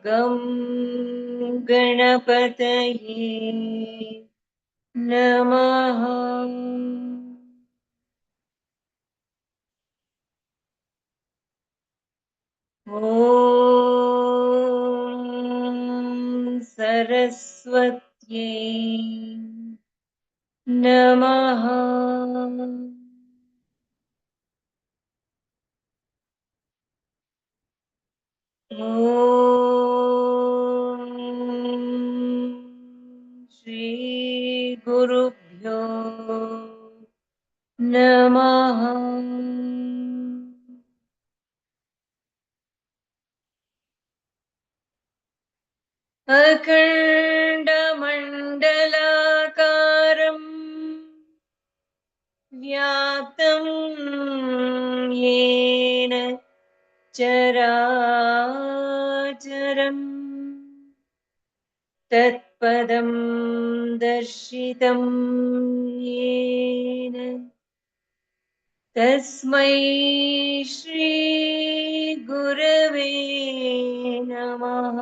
गं गणपतये नमः। ॐ सरस्वत्यै नमः। ॐ श्रीगुरुभ्यो नमः। अखण्डमण्डलाकारम् व्याप्तं येन चराचरम् तत्पदं दर्शितं येन तस्मै श्री गुरवे नमः।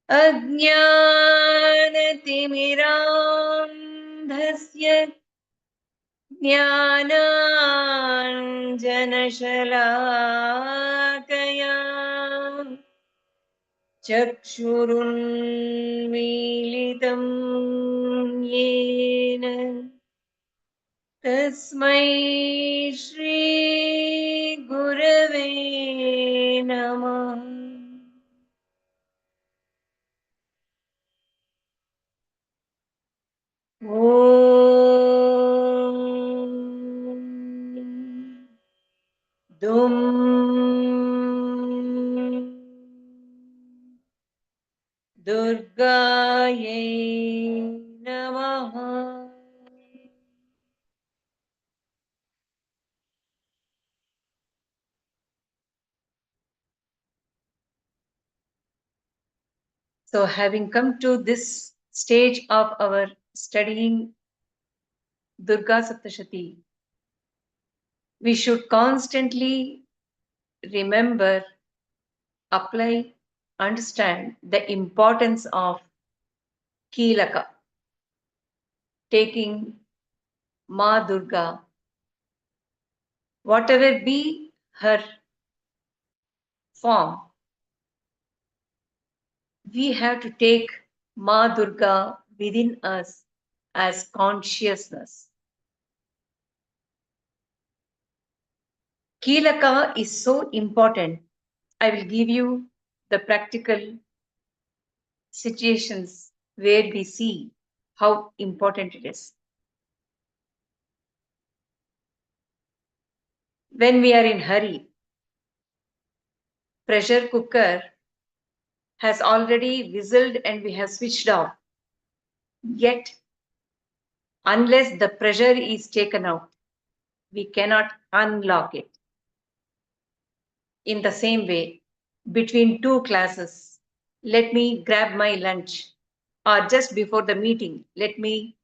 अज्ञानतिमिरान्धस्य ज्ञानाञ्जनशलाकया चक्षुरुन्मीलितं येन तस्मै श्री गुरवे नमः। दुम दुर्गायै नमः। So having come to this stage of our studying Durga Saptashati, we should constantly remember, apply, understand the importance of Kilaka, taking Maa Durga, whatever be her form, we have to take Maa Durga within us as consciousness. Kilaka is so important. I will give you the practical situations where we see how important it is. When we are in hurry, pressure cooker has already whistled and we have switched off. Yet, unless the pressure is taken out, we cannot unlock it. In the same way, between two classes, let me grab my lunch, or just before the meeting, let me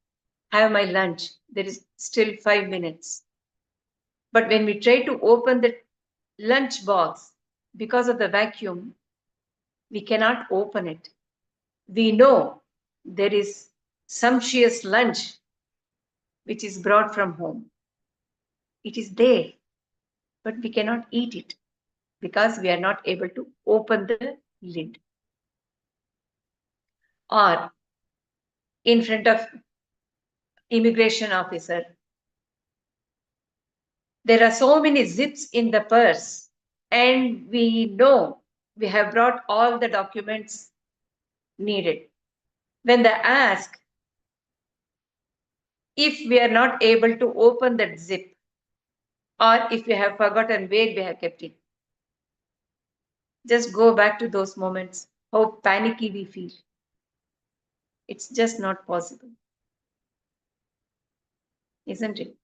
have my lunch. There is still 5 minutes. But when we try to open the lunch box, because of the vacuum, we cannot open it. We know there is sumptuous lunch which is brought from home. It is there, but we cannot eat it because we are not able to open the lid. Or in front of immigration officer, there are so many zips in the purse. and we know we have brought all the documents needed. When they ask if we are not able to open that zip, or if we have forgotten where we have kept it, just go back to those moments, how panicky we feel. It's just not possible, isn't it?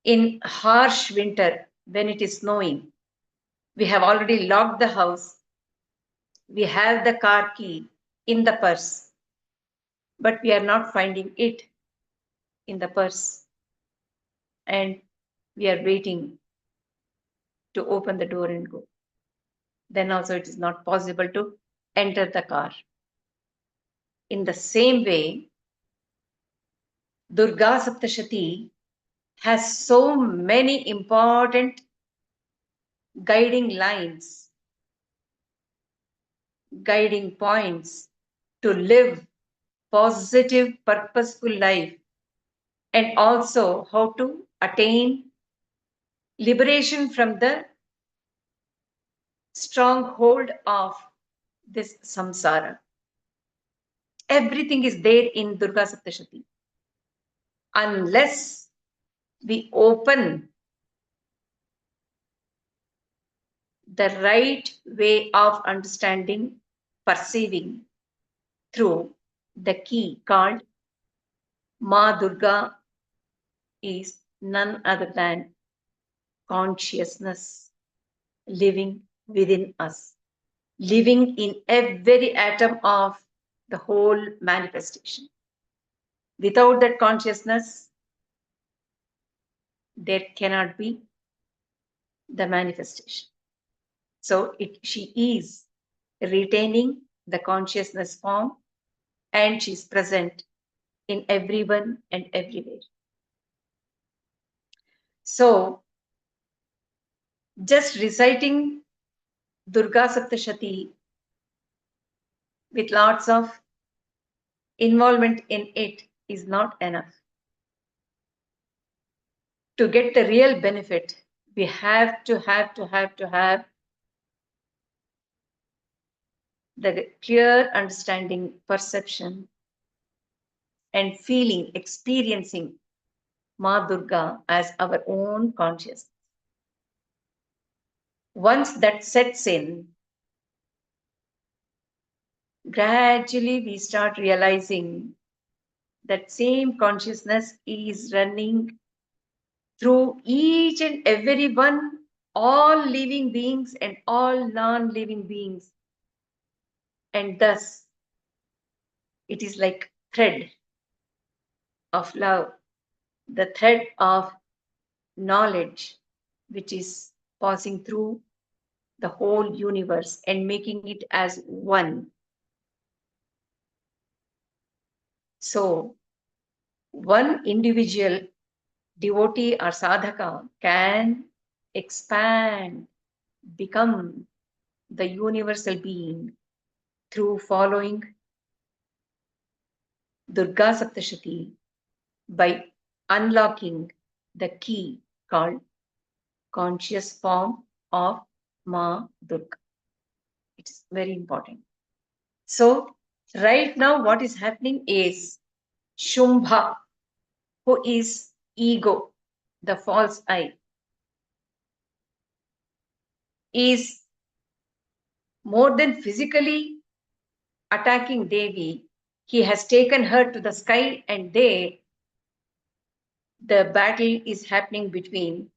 In harsh winter, when it is snowing, we have already locked the house, we have the car key in the purse, but we are not finding it in the purse, and we are waiting to open the door and go. Then also it is not possible to enter the car. In the same way, Durga Saptashati has so many important guiding lines, guiding points to live positive, purposeful life, and also how to attain liberation from the stronghold of this samsara. Everything is there in Durga Saptashati. Unless we open the right way of understanding, perceiving through the key called Maa Durga, is none other than consciousness living within us, living in every atom of the whole manifestation. Without that consciousness, there cannot be the manifestation. So she is retaining the consciousness form, and she's present in everyone and everywhere. So just reciting Durga Saptashati with lots of involvement in it is not enough. To get the real benefit, we have to have the clear understanding, perception, and feeling, experiencing Maa Durga as our own consciousness. Once that sets in, gradually we start realizing that same consciousness is running through each and every one, all living beings and all non-living beings. And thus, it is like thread of love, the thread of knowledge, which is passing through the whole universe and making it as one. So, one individual devotee or sadhaka can expand, become the universal being through following Durga Saptashati by unlocking the key called conscious form of Maa Durga. It is very important. So, right now, what is happening is Shumbha, who is ego, the false I, is more than physically attacking Devi. He has taken her to the sky, and there the battle is happening between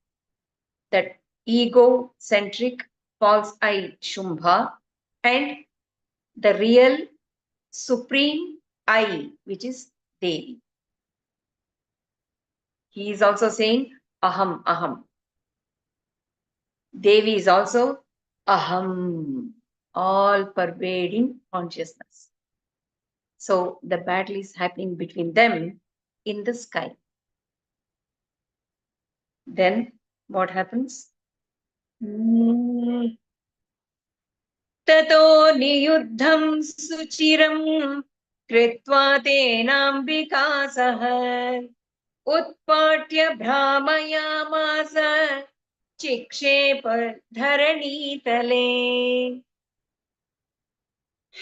that ego-centric false I Shumbha and the real supreme I, which is Devi. He is also saying Aham, Aham. Devi is also Aham, all pervading consciousness. So the battle is happening between them in the sky. Then what happens? ततो नियुद्धं सुचिरं कृत्वा तेनाम्बिका सह उत्पाट्य भ्रामयामास चिक्षेप धरणीतले.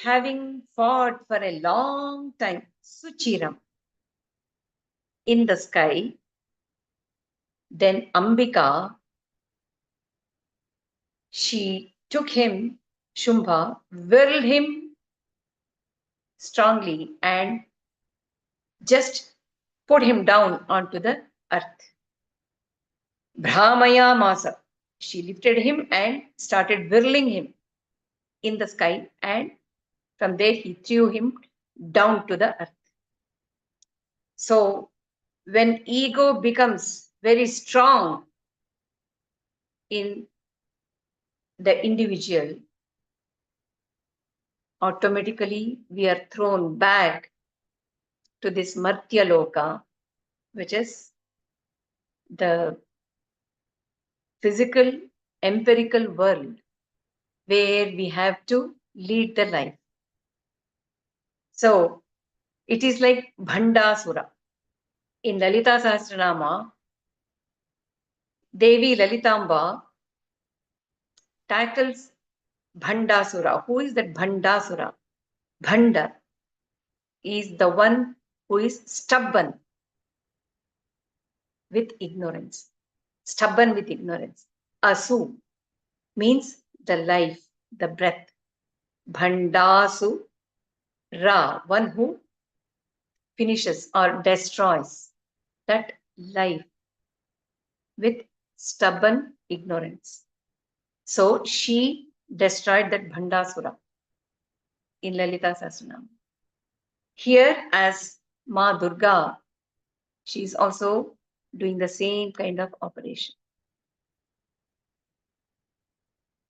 Having fought for a long time, Suchiram, in the sky, then Ambika, she took him, Shumbha, whirled him strongly and just put him down onto the earth. Brahmaya Masa. She lifted him and started whirling him in the sky, and from there he threw him down to the earth. So, when ego becomes very strong in the individual, automatically we are thrown back to this Martya Loka, which is the physical, empirical world where we have to lead the life. So it is like Bhandasura. In Lalita Sahasranama, Devi Lalitamba tackles Bhandasura. Who is that Bhandasura? Bhanda is the one who is stubborn with ignorance. Stubborn with ignorance. Asu means the life, the breath. Bhandasu Ra, one who finishes or destroys that life with stubborn ignorance. So she destroyed that Bhandasura in Lalita Sahasranama. Here, as Maa Durga, she is also doing the same kind of operation.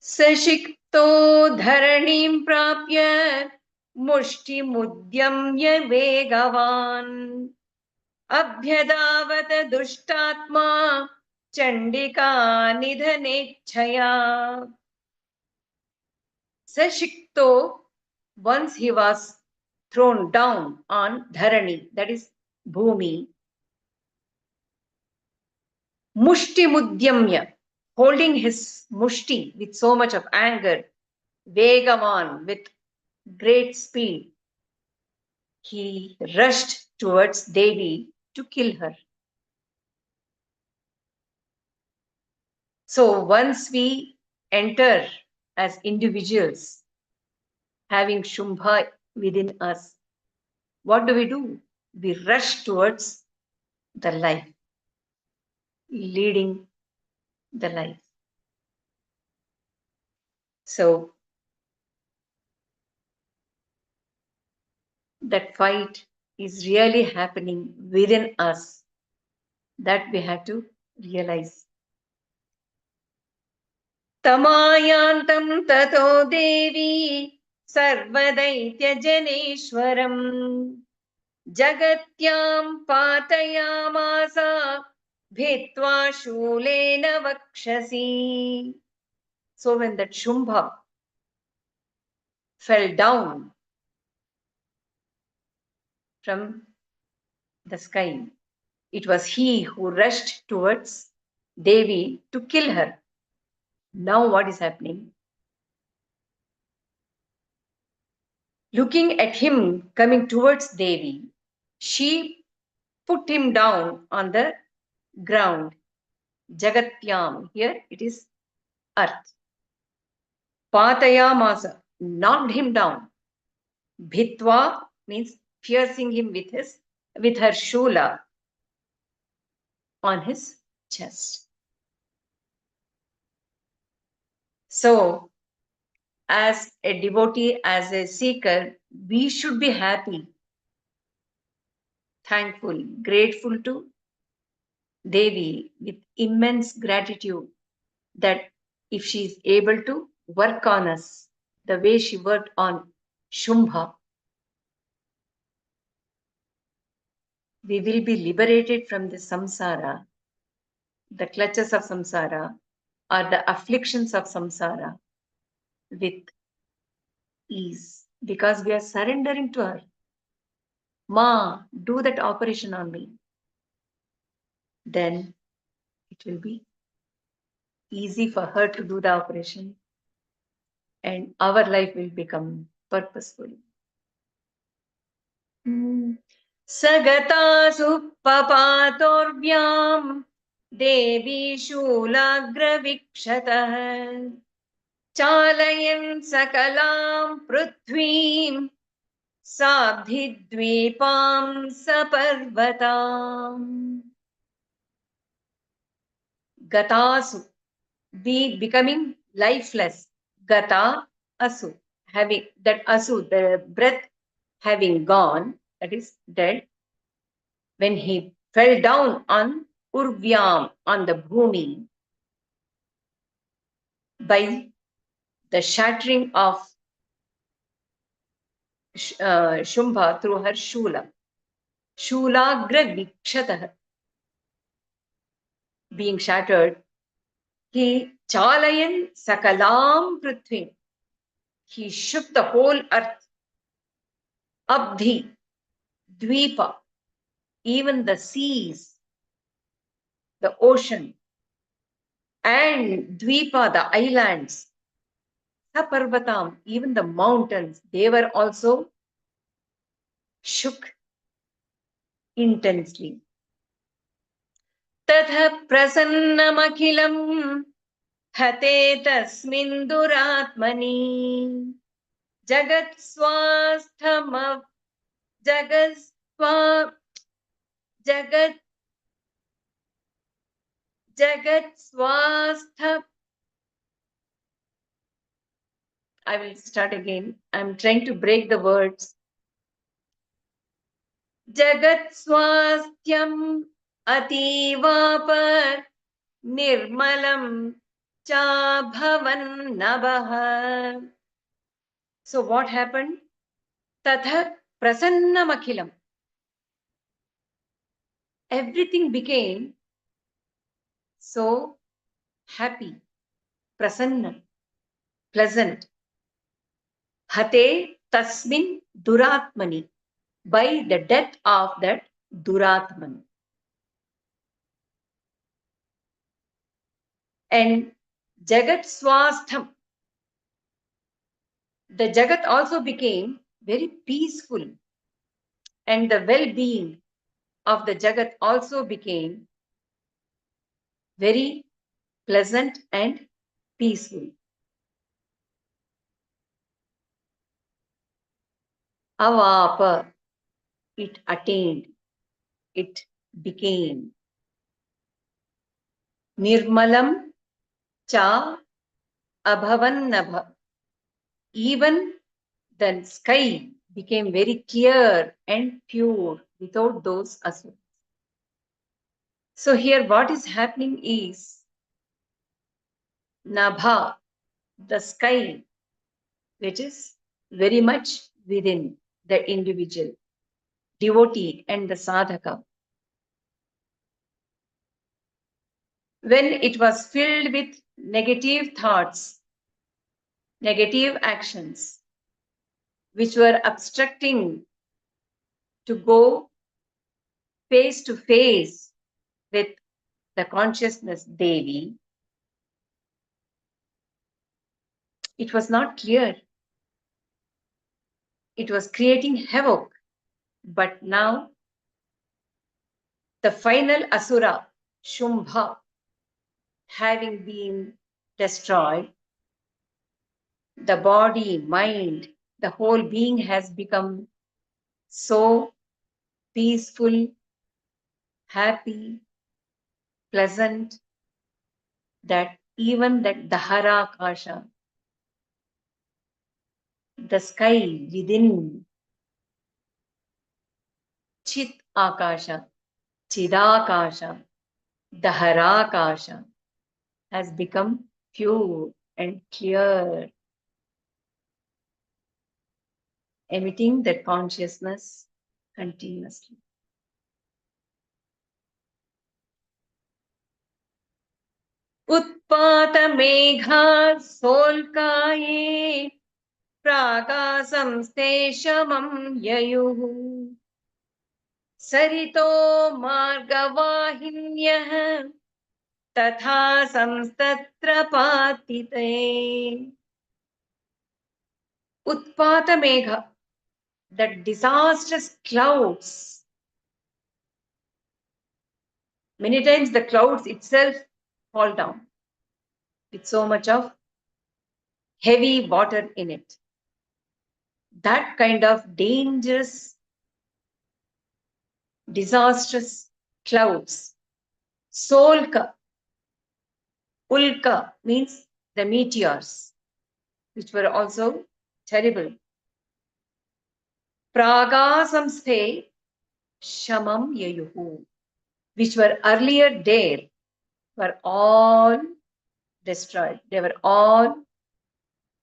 Sashikto dharanim prapya mushti mudyamya vegavan abhyadavat dushtatma chandika nidhanechaya. Sashikto, once he was thrown down on dharani, that is bhumi, mushti mudyamya, holding his mushti with so much of anger, vegavan, with great speed, he rushed towards Devi to kill her. So once we enter as individuals, having Shumbha within us, what do? We rush towards the life, leading the life. So that fight is really happening within us, that we have to realize. Tamayantam tato devi sarvadaitya janeshwaram jagatyam patayamasa bhitva shulena vakshasi. So when that Shumbha fell down from the sky, it was he who rushed towards Devi to kill her. Now what is happening? Looking at him coming towards Devi, she put him down on the ground. Jagatyam, here it is earth. Patayamasa, knocked him down. Bhitva means piercing him with her shula on his chest. So, as a devotee, as a seeker, we should be happy, thankful, grateful to Devi with immense gratitude that if she is able to work on us the way she worked on Shumbha, we will be liberated from the samsara, the clutches of samsara, or the afflictions of samsara with ease, because we are surrendering to her. Ma, do that operation on me. Then it will be easy for her to do the operation, and our life will become purposeful. Sagatasu papatorbhyam devi shulagravikshatah chalayan sakalam prithvim sabdhidvipam saparvatam. Gatasu, becoming lifeless. Gata asu, having that asu, the breath having gone, that is dead. When he fell down on Urvyam, on the bhumi, by the shattering of Shumbha through her Shula. Shulagra Vikshatah, being shattered, he Chalayan Sakalam Prithvi, he shook the whole earth. Abdhi, Dvipa, even the seas, the ocean, and Dvipa, the islands, Saparvatam, even the mountains, they were also shook intensely. Tatha prasannamakilam hate tasmin duratmani jagat swastham jagat swa jagat jagat swastha. I will start again. I'm trying to break the words. Jagat swasthyam ativapar nirmalam cha bhavan nabah. So what happened? Tatha prasannamakhilam. Everything became so happy, prasanna, pleasant. Hate tasmin duratmani, by the death of that duratman. And jagat swastham, the jagat also became very peaceful, and the well-being of the jagat also became very pleasant and peaceful. Avapa, it attained, it became. Nirmalam cha abhavan nabha, even the sky became very clear and pure without those asuras. So here what is happening is Nabha, the sky, which is very much within the individual, devotee and the sadhaka. When it was filled with negative thoughts, negative actions, which were obstructing to go face to face with the consciousness Devi, it was not clear. It was creating havoc. But now, the final asura, Shumbha, having been destroyed, the body, mind, the whole being has become so peaceful, happy, pleasant, that even that Dahara Kasha, the sky within Chit Akasha, Chidakasha, Daharakasha, has become pure and clear, emitting that consciousness continuously. Utpata megha solkaye prakasam steshamam yayuhu sarito margavahinyah तथा संस्तत्र पातिते. Utpata Megha, that disastrous clouds. Many times the clouds itself fall down with so much of heavy water in it. That kind of dangerous, disastrous clouds. Solka, Ulka means the meteors, which were also terrible. Pragasamsthe Shamam Yayuhu, which were earlier there, were all destroyed. They were all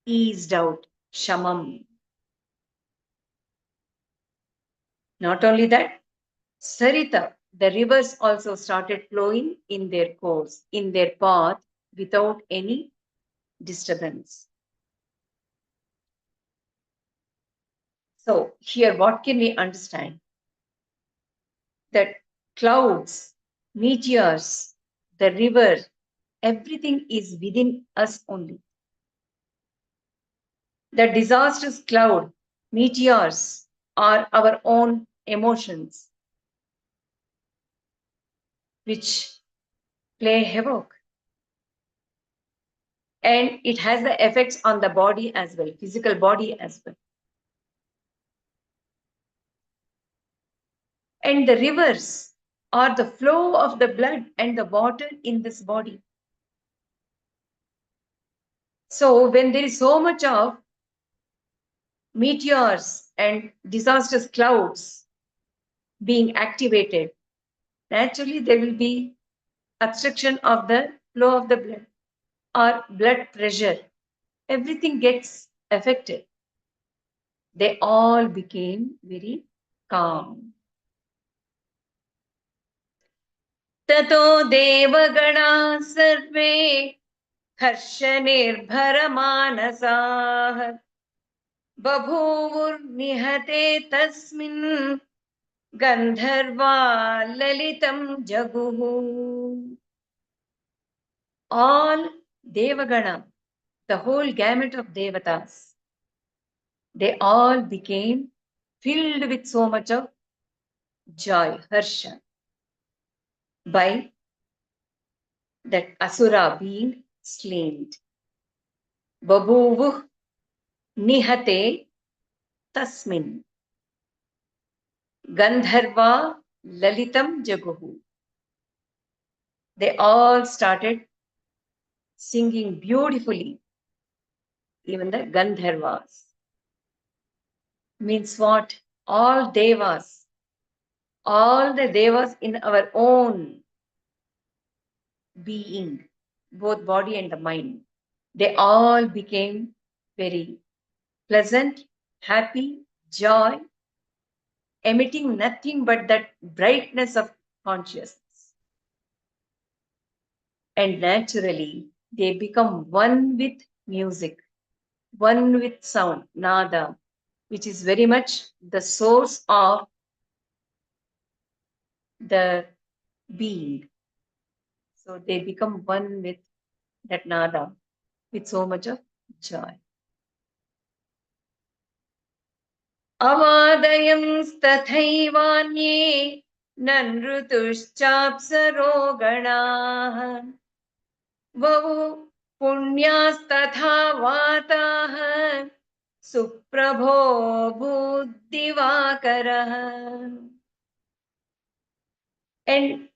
eased out. Shamam. Not only that, Sarita, the rivers also started flowing in their course, in their path, without any disturbance. So, here, what can we understand? That clouds, meteors, the river, everything is within us only. The disastrous cloud, meteors are our own emotions, which play havoc. And it has the effects on the body as well, physical body as well. And the rivers are the flow of the blood and the water in this body. So when there is so much of meteors and disastrous clouds being activated, naturally there will be obstruction of the flow of the blood or blood pressure. Everything gets affected. They all became very calm. ततो देवगणाः सर्वे हर्षनिर्भरमानसाः बभूवुर्निहते तस्मिन् गन्धर्वा ललितं जगुः. All Devagana, the whole gamut of devatas, they all became filled with so much of joy, harsha, by that asura being slain. Babhuvuh nihate tasmin. Gandharva lalitam jaguhu. They all started singing beautifully. Even the Gandharvas. Means what? All devas, all the devas in our own being, both body and the mind, they all became very pleasant, happy, joy, emitting nothing but that brightness of consciousness. And naturally, they become one with music, one with sound, nada, which is very much the source of the being. So they become one with that nada, with so much of joy. अवादयंस्तथैवान्ये ननृतुश्चाप्सरो गणाः ववु पुण्यास्तथा वाताः सुप्रभो बुद्धिवाकरः. And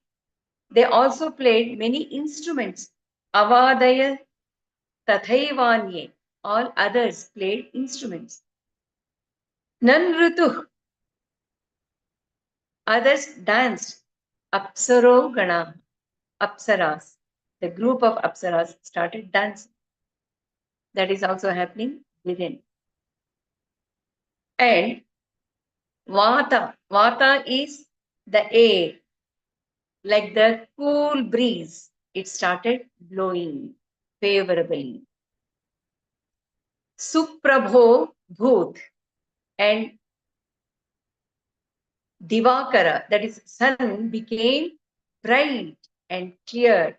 they also played many instruments. Avadaya tathaivanye, all others played instruments. Nanrutu, others danced. Apsaro Gana, Apsaras, the group of Apsaras started dancing. That is also happening within. And Vata, Vata is the air, like the cool breeze. It started blowing favorably. Suprabho Bhut, and Divakara, that is sun, became bright and clear.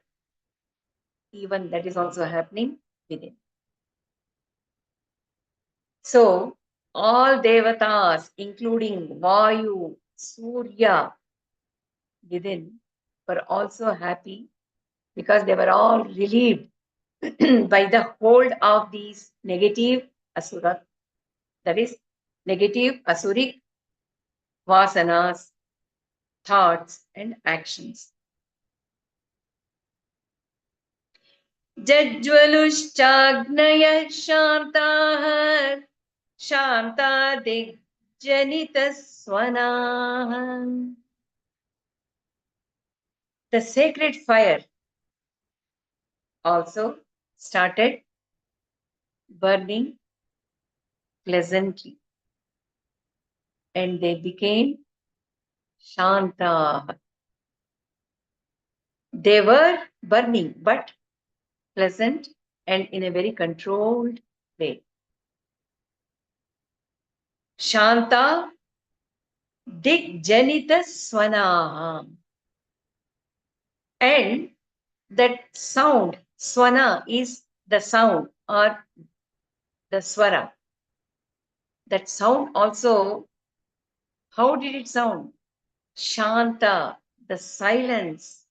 even that is also happening within. So, all devatas, including Vayu, Surya, within, were also happy because they were all relieved by the hold of these negative asura, that is, negative asuric vasanas, thoughts, and actions. Jajwalushchagnaya shantaha shanta digjanita swanaha. The sacred fire also started burning pleasantly and they became shanta. They were burning, but pleasant and in a very controlled way. Shanta Digjanita Swanaha. And that sound, Swana, is the sound or the Swara. That sound also, how did it sound? Shanta, the silence,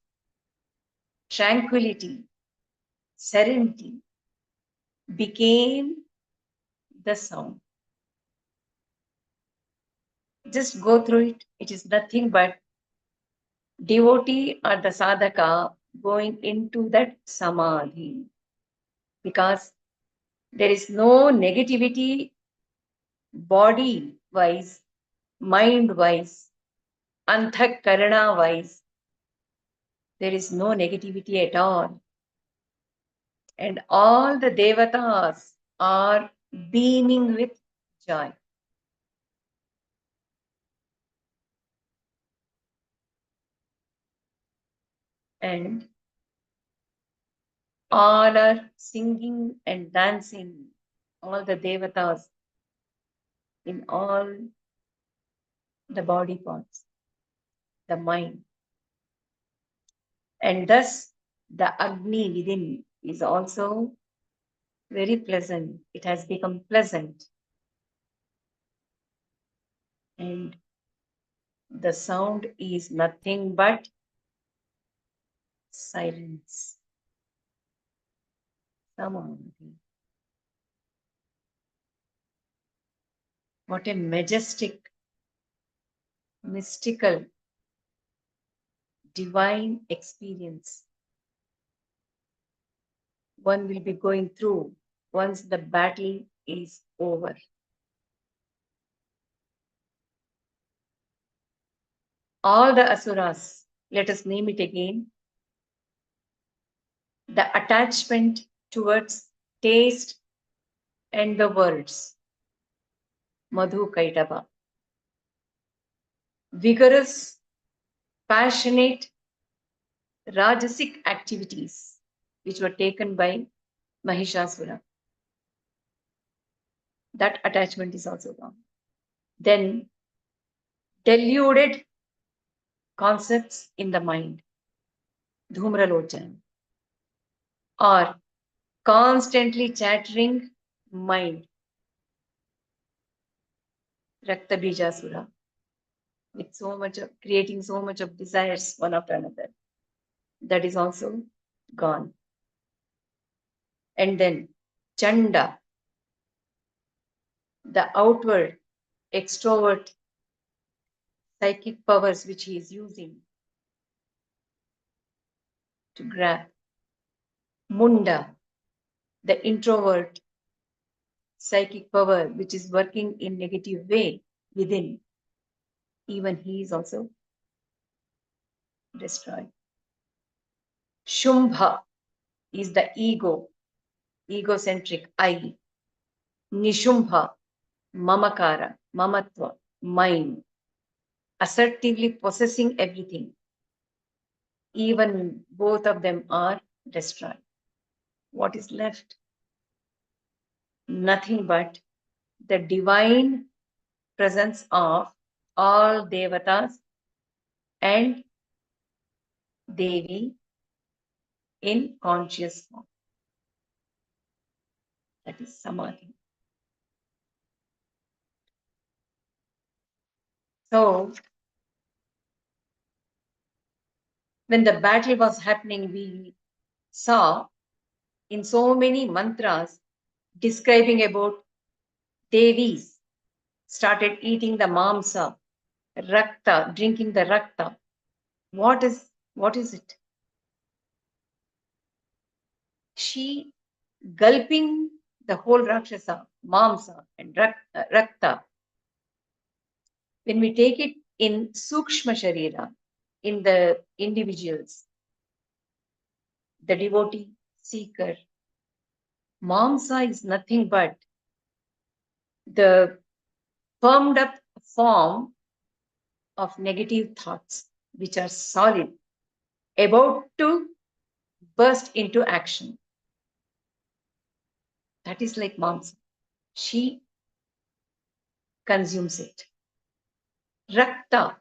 tranquility, serenity became the sound. Just go through it. It is nothing but devotee or the sadhaka going into that samadhi because there is no negativity body wise, mind wise, anthakarana wise. There is no negativity at all. And all the devatas are beaming with joy. And all are singing and dancing, all the devatas in all the body parts, the mind. And thus the Agni within is also very pleasant. It has become pleasant. And the sound is nothing but silence. Samadhi. What a majestic, mystical, divine experience one will be going through once the battle is over. All the asuras, let us name it again, the attachment towards taste and the words, Madhu Kaitava, vigorous, passionate, rajasic activities which were taken by Mahishasura. That attachment is also gone. Then deluded concepts in the mind, Dhumralochan, or constantly chattering mind, Raktabijasura, with so much of creating so much of desires one after another. That is also gone. And then Chanda, the outward, extrovert, psychic powers which he is using to grab. Munda, the introvert, psychic power which is working in negative way within. Even he is also destroyed. Shumbha is the ego, egocentric I. Nishumbha, mamakara, mamatva, mind, assertively possessing everything. Even both of them are destroyed. What is left? Nothing but the divine presence of all devatas and Devi in conscious form. That is samadhi. So, when the battle was happening, we saw in so many mantras describing about Devis started eating the mamsa, rakta, drinking the rakta. What is it? She gulping the whole Rakshasa, Mamsa, and Rakta. When we take it in Sukshma Sharira, in the individuals, the devotee, seeker, Mamsa is nothing but the firmed up form of negative thoughts, which are solid, about to burst into action. That is like Mamsa. She consumes it. Rakta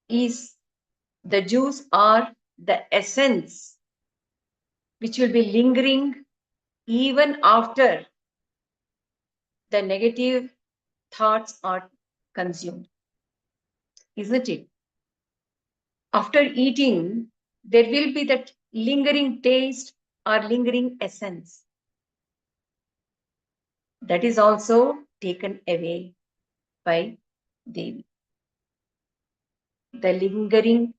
is the juice or the essence which will be lingering even after the negative thoughts are consumed, isn't it? After eating, there will be that lingering taste or lingering essence. That is also taken away by Devi. The lingering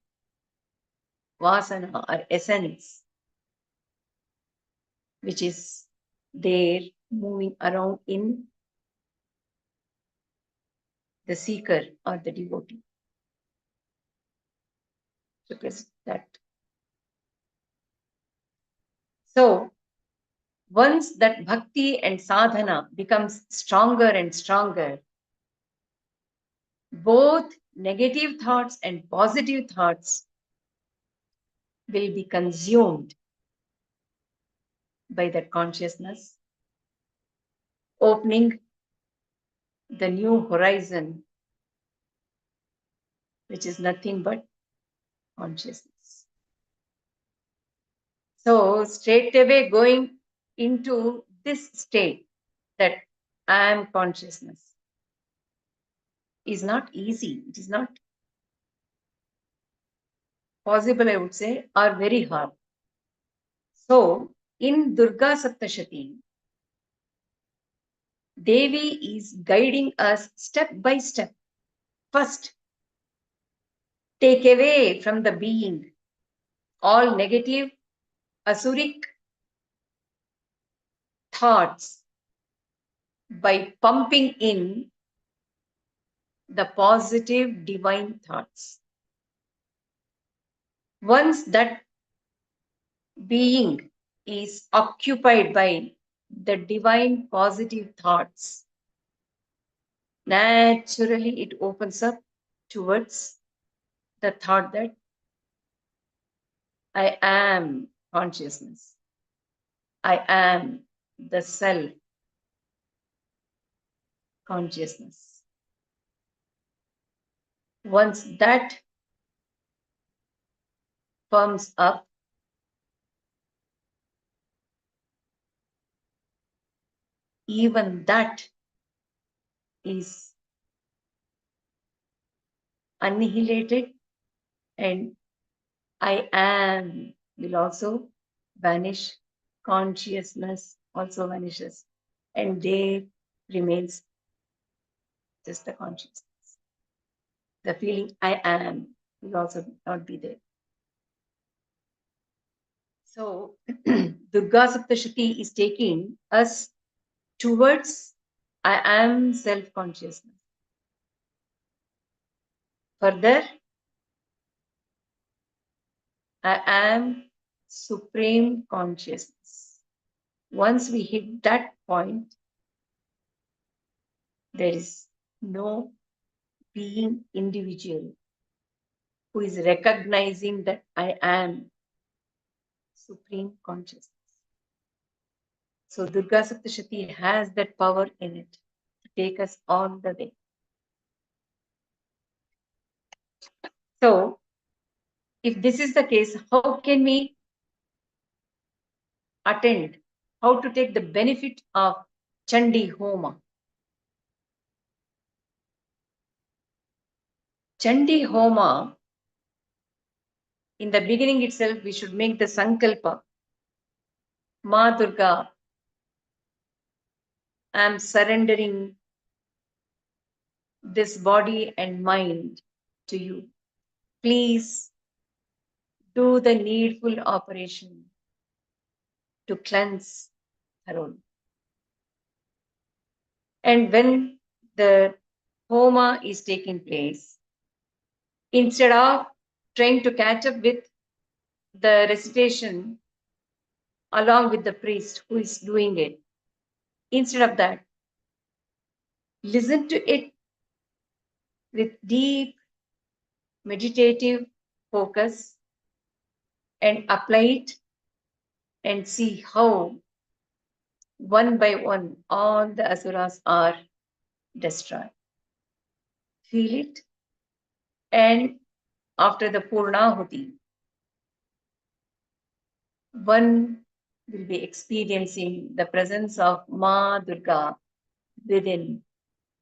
vasana or essence, which is there moving around in the seeker or the devotee. Because that. So once that bhakti and sadhana becomes stronger and stronger, both negative thoughts and positive thoughts will be consumed by that consciousness, opening the new horizon, which is nothing but consciousness. So straight away going into this state that I am consciousness is not easy. It is not possible, I would say, or very hard. So in Durga Saptashati, Devi is guiding us step by step. First, take away from the being all negative, asuric thoughts by pumping in the positive divine thoughts. Once that being is occupied by the divine positive thoughts, naturally it opens up towards the thought that I am consciousness. I am the self consciousness. Once that firms up, even that is annihilated, and I am will also vanish. Consciousness also vanishes, and there remains just the consciousness. The feeling I am will also not be there. So Durga Saptashati is taking us towards I am self-consciousness. Further, I am supreme consciousness. Once we hit that point, there is no being individual who is recognizing that I am supreme consciousness. So Durga Saptashati has that power in it to take us all the way. So if this is the case, how can we attend, how to take the benefit of Chandi Homa. Chandi Homa, in the beginning itself, we should make the Sankalpa. Maa Durga, I am surrendering this body and mind to you. Please do the needful operation to cleanse thoroughly. And when the Homa is taking place, instead of trying to catch up with the recitation along with the priest who is doing it, instead of that, listen to it with deep meditative focus and apply it and see how one by one all the asuras are destroyed. Feel it, and after the Purnahuti, one will be experiencing the presence of Maa Durga within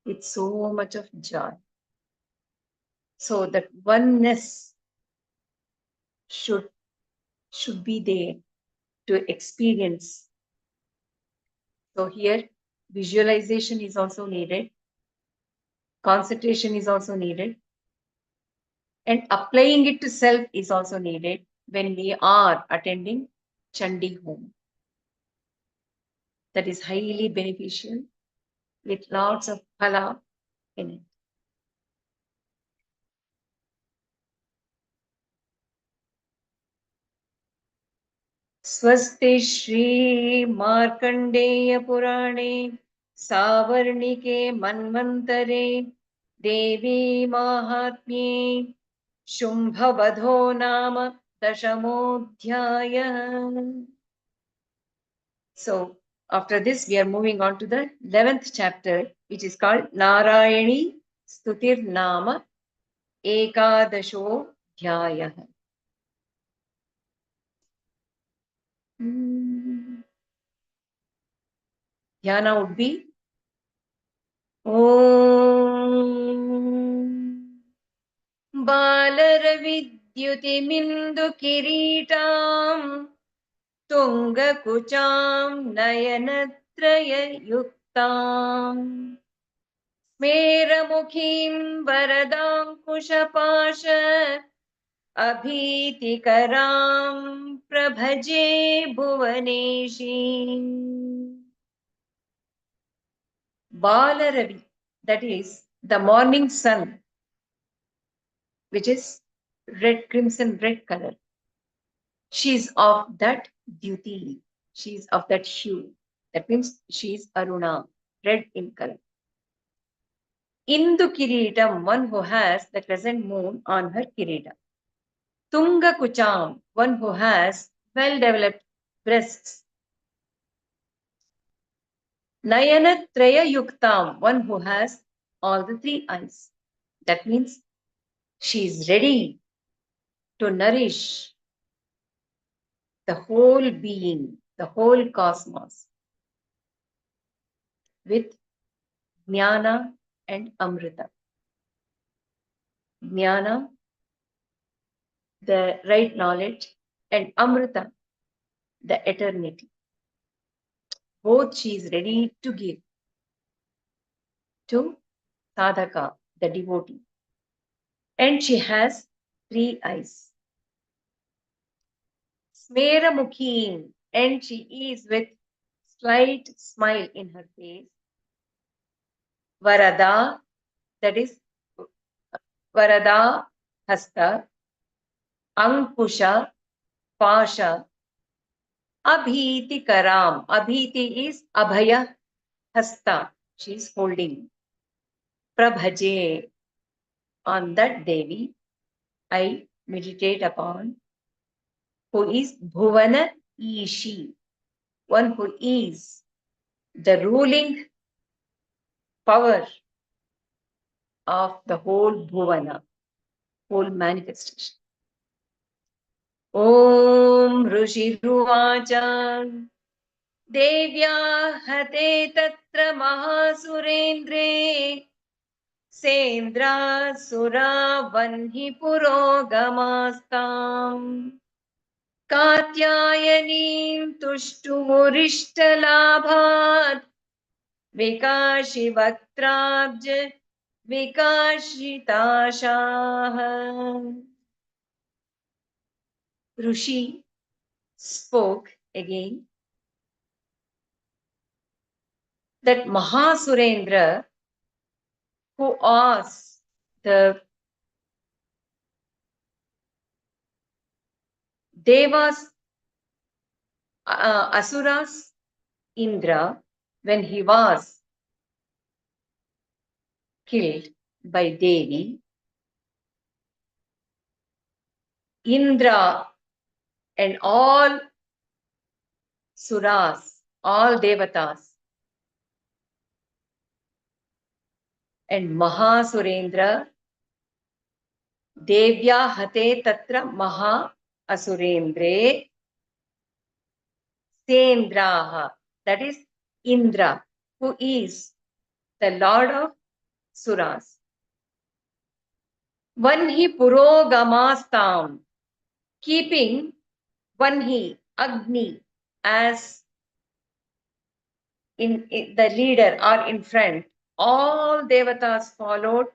with so much of joy. So that oneness should be there to experience. So here visualization is also needed, concentration is also needed, and applying it to self is also needed when we are attending Chandi Home. That is highly beneficial with lots of phala in it. स्वस्ति श्री मार्कंडेय पुराणे सावर्णिके मन्वन्तरे देवी माहात्म्ये शुम्भवधो नाम दशमोऽध्यायः. So after this we are moving on to the 11th chapter, which is called Narayani Stuti Nama Ekadashodhyayah. Dhyana would be Om Balaravidyutimindu Kiritam Tungakucham Nayanatraya Yuktam Smeramukhim Varadankushapasha Abhitikaram Prabhaje Bhuvaneshi. Balaravi, that is the morning sun, which is red, crimson red color. She is of that duty. She is of that hue. That means she is Aruna, red in color. Indu Kiritam, one who has the crescent moon on her Kirita. Tunga Kucham, one who has well-developed breasts. Nayana Traya Yuktam, one who has all the three eyes. That means she is ready to nourish the whole being, the whole cosmos with Jnana and Amrita. Jnana, the right knowledge, and Amrita, the eternity. Both she is ready to give to sadhaka, the devotee. And she has three eyes. Smera Mukhin, and she is with slight smile in her face. Varada, that is Varada Hasta, Ankusha, Pasha, Abhiti Karam. Abhiti is Abhaya Hasta. She is holding. Prabhaje. On that Devi, I meditate upon, who is Bhuvana Ishi, one who is the ruling power of the whole Bhuvana, whole manifestation. Om Rishiruvacha Devya hate tatra mahasurendre Sendra sura vanhi purogamastam Katyayanim tushtumurishtalabhat Vikashi vaktrabj vikashitashaha. Rishi spoke again that Mahasurendra, who asked the Devas, Asuras, Indra, when he was killed by Devi, Indra and all Suras, all Devatas, and Mahasurendra, Devya hate tatra Maha Asurendre, Sendraha, that is Indra, who is the Lord of Suras. Vanhi Purogamastam, keeping Vanhi, Agni, as in the leader or in front, all devatas followed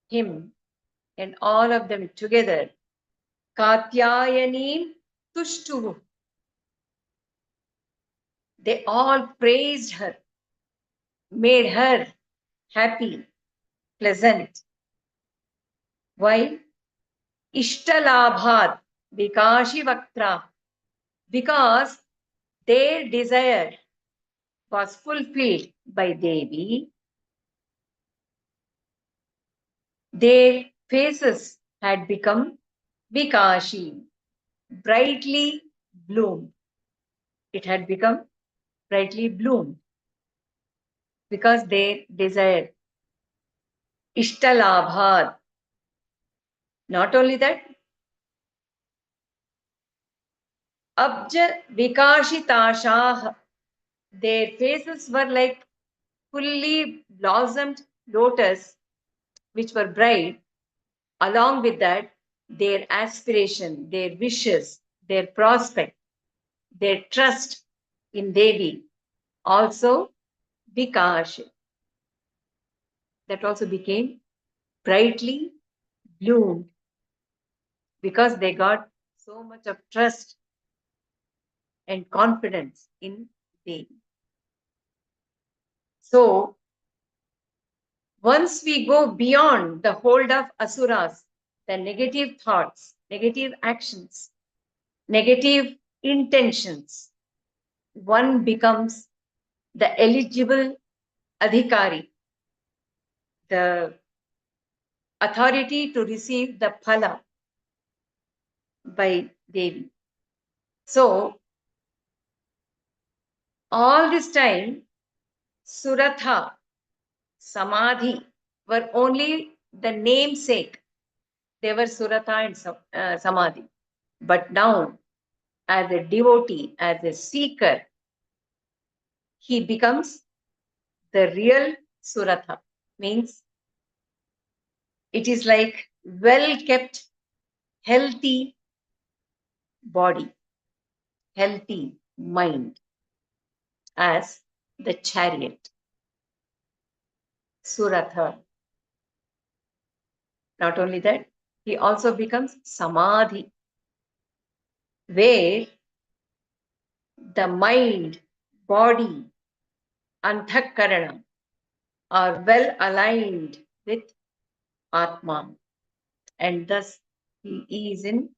him and all of them together. Katyayanim Tushtuhu. They all praised her, made her happy, pleasant. Why? Ishtalabhat Vikashi Vaktra. Because their desire was fulfilled by Devi, their faces had become Vikashi, brightly bloomed. It had become brightly bloomed because they desired Ishtalabhat. Not only that, Abja Vikashitashah, their faces were like fully blossomed lotus, which were bright. Along with that, their aspiration, their wishes, their prospect, their trust in Devi also Vikash, that also became brightly bloomed because they got so much of trust and confidence in Devi. So, once we go beyond the hold of asuras, the negative thoughts, negative actions, negative intentions, one becomes the eligible adhikari, the authority to receive the phala by Devi. So, all this time, Suratha, Samadhi were only the namesake. They were Suratha and Samadhi. But now, as a devotee, as a seeker, he becomes the real Suratha. Means it is like well kept, healthy body, healthy mind as the chariot. Suratha. Not only that, he also becomes Samadhi, where the mind, body, anthakarana are well aligned with Atma, and thus he is in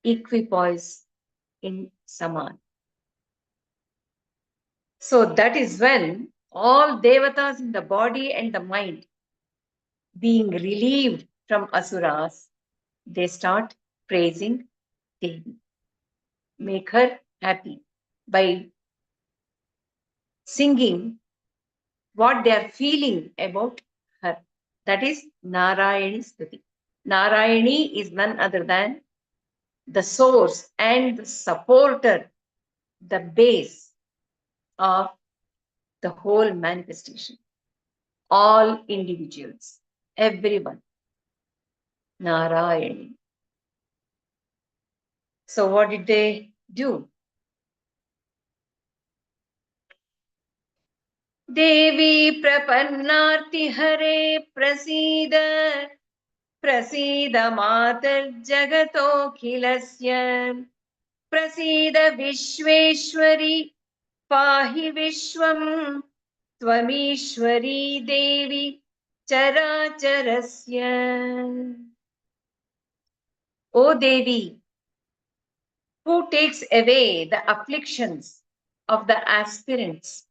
equipoise in Samadhi. So that is when all devatas in the body and the mind, being relieved from asuras, they start praising Devi, make her happy by singing what they are feeling about her. That is Narayani Stuti. Narayani is none other than the source and the supporter, the base of the whole manifestation. All individuals, everyone, Narayani. So, what did they do? Devi prapannarti hare prasida prasida matar jagato khilasya prasida vishweshwari pahi vishwam twamishwari devi characharasya. O Devi, who takes away the afflictions of the aspirants.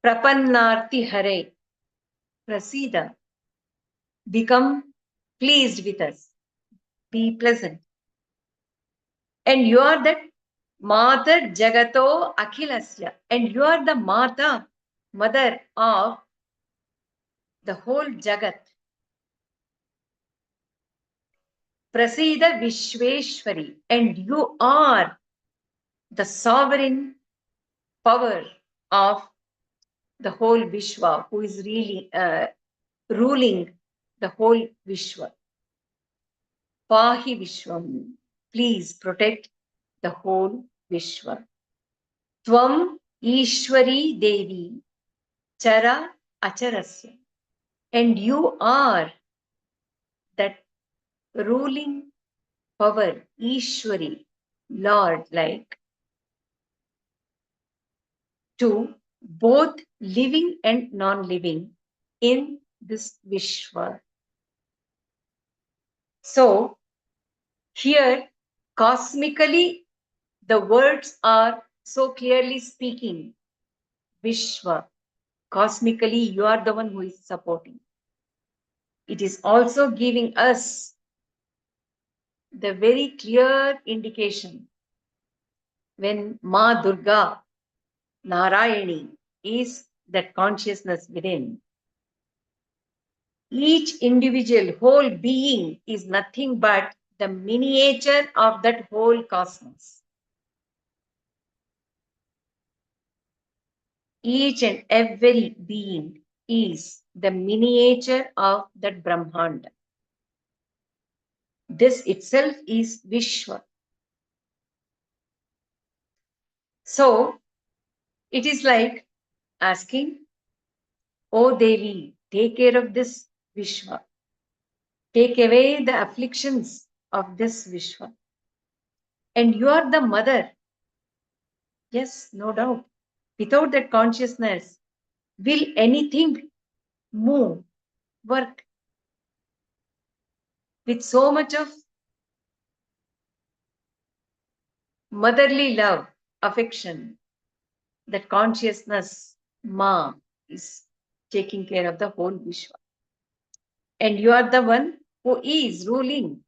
Prapannarti Hare, Prasida, become pleased with us, be pleasant. And you are that Mata Jagato Akhilasya, and you are the Mata, mother of the whole Jagat. Prasida Vishweshwari, and you are the sovereign power of the whole Vishwa, who is really ruling the whole Vishwa. Pahi Vishwam, please protect the whole Vishwa. Tvam Ishwari Devi Chara Acharasya. And you are that ruling power, Ishwari, Lord, like to both living and non-living in this Vishwa. So, here, cosmically, the words are so clearly speaking. Vishwa. Cosmically, you are the one who is supporting. It is also giving us the very clear indication when Maa Durga, Narayani, is that consciousness within. Each individual, whole being is nothing but the miniature of that whole cosmos. Each and every being is the miniature of that Brahmanda. This itself is Vishwa. So, it is like asking, O Devi, take care of this Vishwa. Take away the afflictions of this Vishwa. And you are the mother. Yes, no doubt. Without that consciousness, will anything move, work with so much of motherly love, affection, that consciousness, Ma, is taking care of the whole Vishwa. And you are the one who is ruling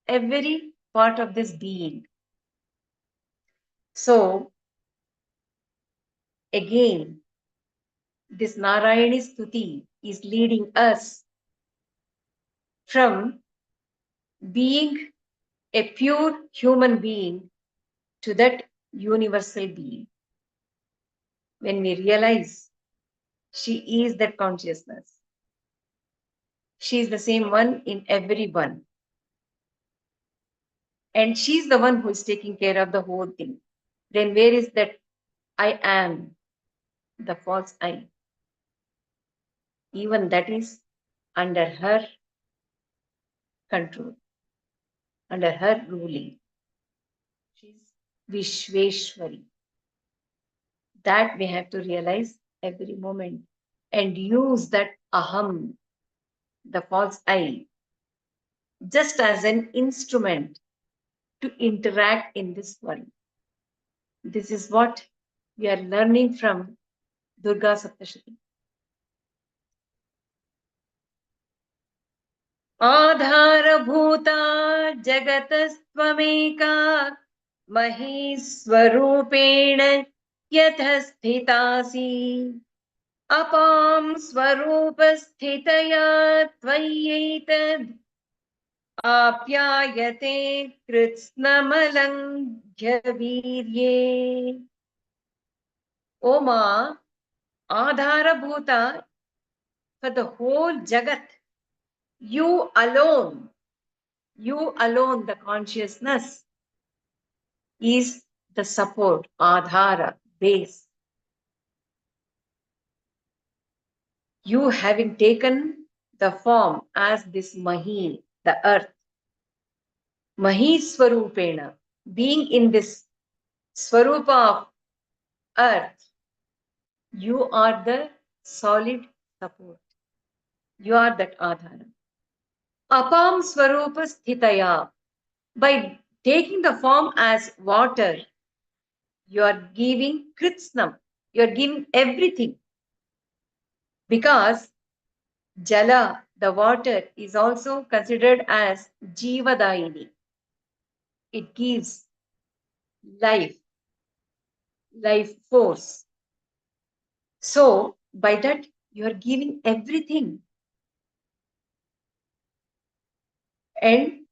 every part of this being. So, again, this Narayani Stuti is leading us from being a pure human being to that universal being. When we realize she is that consciousness, she is the same one in everyone. And she's the one who is taking care of the whole thing. Then where is that I am, the false I? Even that is under her control, under her ruling. She's Vishweshwari. That we have to realize every moment and use that aham, the false I, just as an instrument to interact in this world. This is what we are learning from Durga Saptashati. Adharabhuta jagatastvameka Maheswarupen yathasthitasi apam swarupasthitaya tvayetad आप्यायते कृत्स्नमलङ्घ्य वीर्ये. O Ma, Adharabhuta for the whole Jagat, you alone, the consciousness is the support, Adhara, base. You having taken the form as this Mahi, the earth, Mahi Swarupena, being in this Swarupa of earth, you are the solid support. You are that Adhara. Apam Swarupa Sthitaya. By taking the form as water, you are giving Kritsnam. You are giving everything. Because Jala, the water, is also considered as Jivadaini. It gives life, life force. So, by that, you are giving everything. And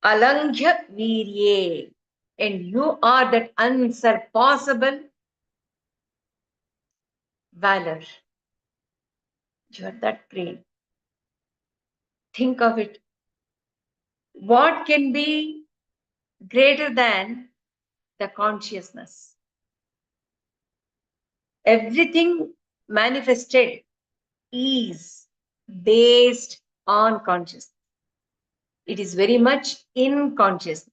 Alanghya Virye. And you are that unsurpassable valor. You are that great. Think of it. What can be greater than the consciousness? Everything manifested is based on consciousness. It is very much in consciousness.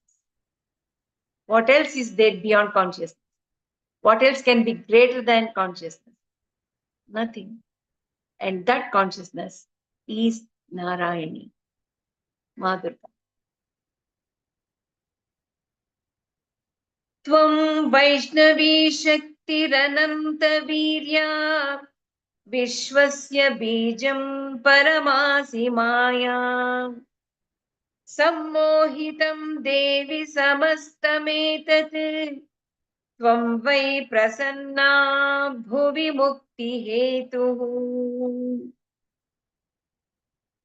What else is there beyond consciousness? What else can be greater than consciousness? Nothing. And that consciousness is Narayani, Maa Durga. Tvam Vaishnavi Shaktirananta Virya Vishwasya Bijam Paramasi Maya Sammohitam Devi Samastametat Tvam Vai Prasanna Bhuvi Mukti Hetu.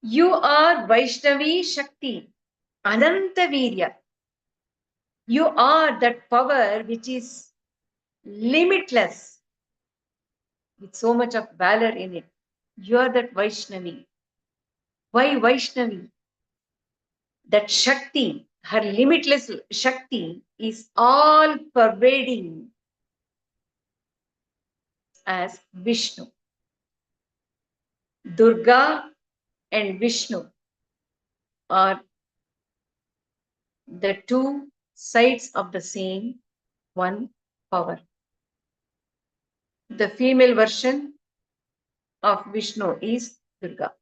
You are Vaishnavi Shakti, Ananta Virya. You are that power which is limitless, with so much of valor in it. You are that Vaishnavi. Why Vaishnavi? That Shakti, her limitless Shakti, is all pervading as Vishnu. Durga and Vishnu are the two sides of the same one power. The female version of Vishnu is Durga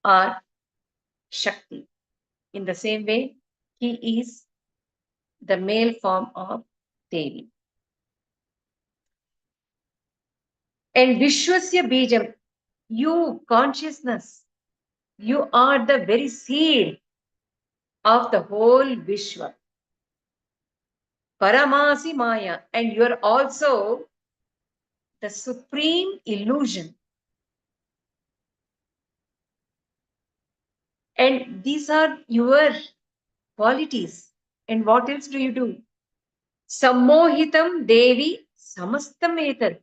or Shakti. In the same way, he is the male form of Devi. And Vishwasya Bijam, you consciousness, you are the very seed of the whole Vishwa. Paramasi Maya, and you are also the supreme illusion. And these are your qualities. And what else do you do? Sammohitam Devi Samastam Etat.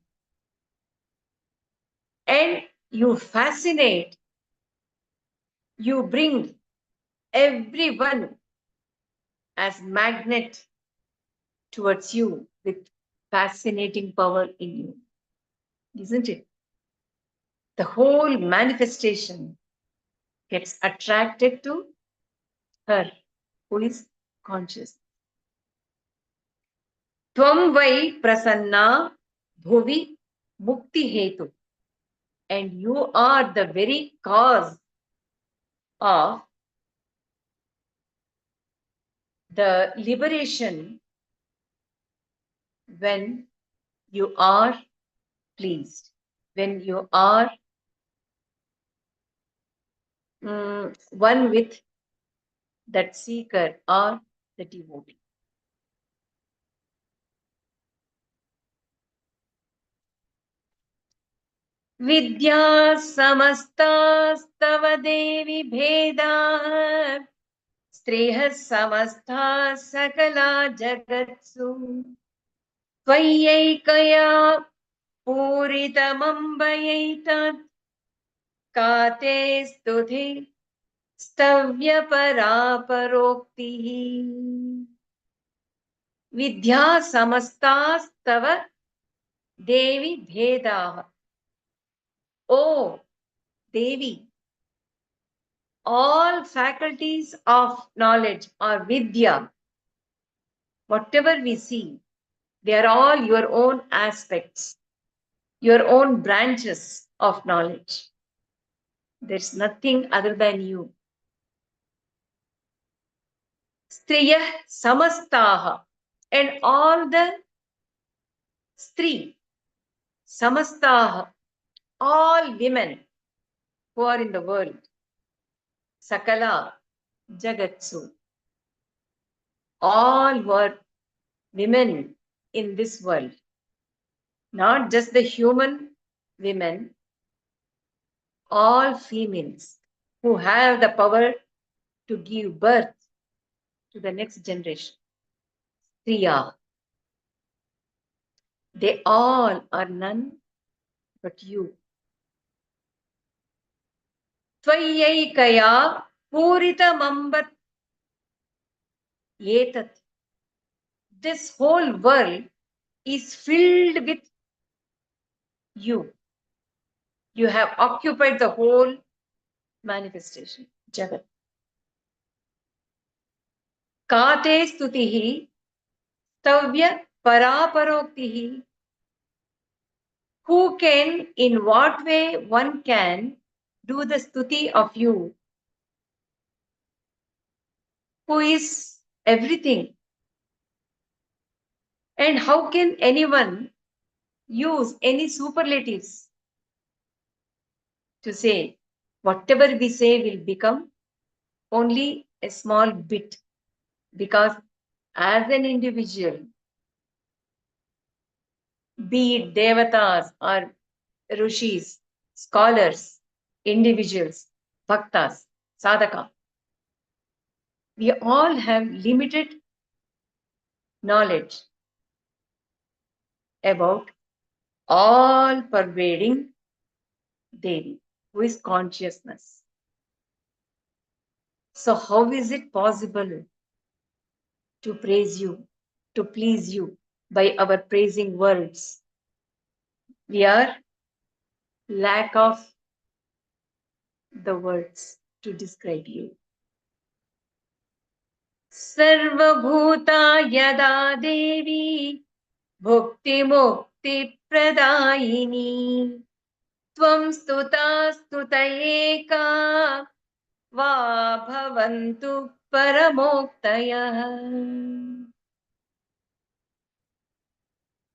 And you fascinate, you bring everyone as magnet towards you with fascinating power in you. Isn't it? The whole manifestation gets attracted to her who is conscious. Tvam vai prasanna bhuvi mukti hetu. And you are the very cause of the liberation when you are pleased, when you are one with that seeker or the devotee. Vidya samastas devi bhedah Strihas samastas sakala jagatsu Tvayaikaya puritamambayaitat Kate stuthi stavya paraparoktihi Vidya samastas devi bhedah. Oh, Devi, all faculties of knowledge or vidya, whatever we see, they are all your own aspects, your own branches of knowledge. There's nothing other than you. Striyah samastaha, and all the stri, samastaha, all women who are in the world, sakala, jagatsu, all who are women in this world, not just the human women, all females who have the power to give birth to the next generation. Striya, they all are none but you. Tvayaikaya puritamambat yetat. This whole world is filled with you. You have occupied the whole manifestation, Jagat. Kate stutihi stavya paraparoktihi. Who can, in what way one can do the stuti of you, who is everything? And how can anyone use any superlatives to say whatever we say will become only a small bit? Because as an individual, be it devatas or rishis, scholars, individuals, bhaktas, sadhaka, we all have limited knowledge about all pervading Devi, who is consciousness. So, how is it possible to praise you, to please you by our praising words? We are lack of the words to describe you. Sarvabhuta yada Devi bhukti mukti pradayini tvam stuta stutayeka va bhavantu paramoktayah.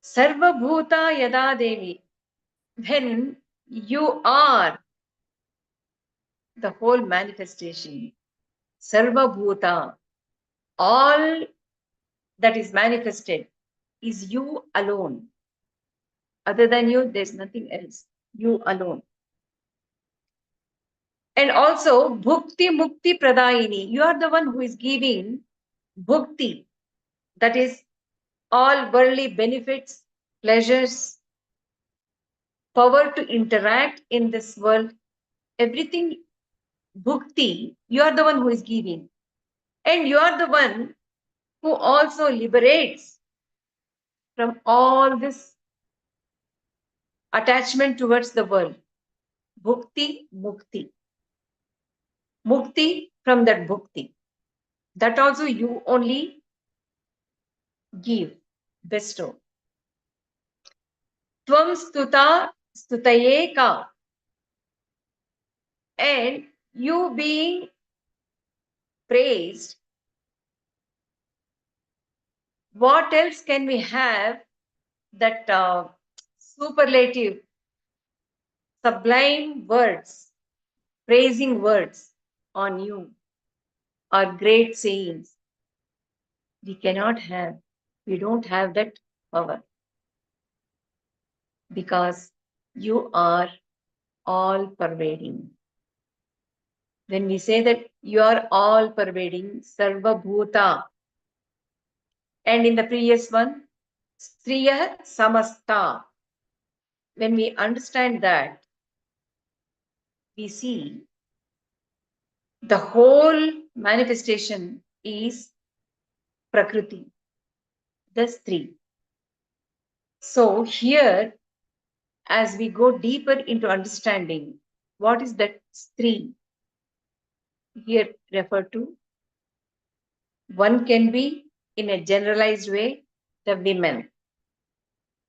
Sarvabhuta yada Devi. When you are the whole manifestation, Sarvabhuta, all that is manifested is you alone. Other than you, there's nothing else. You alone. And also, Bhukti Mukti Pradayini. You are the one who is giving Bhukti, that is all worldly benefits, pleasures, power to interact in this world. Everything Bhukti, you are the one who is giving. And you are the one who also liberates from all this attachment towards the world. Bhukti, mukti. Mukti from that bhukti. That also you only give, bestow. Tvam stuta stutayeka. And you being praised, what else can we have that superlative, sublime words, praising words on you, or great sayings? We cannot have, we don't have that power because you are all pervading. When we say that you are all pervading, Sarva Bhuta, and in the previous one, Striya Samasta. When we understand that, we see the whole manifestation is Prakriti, the Stri. So here, as we go deeper into understanding, what is that Stri here referred to? One can be, in a generalized way, the women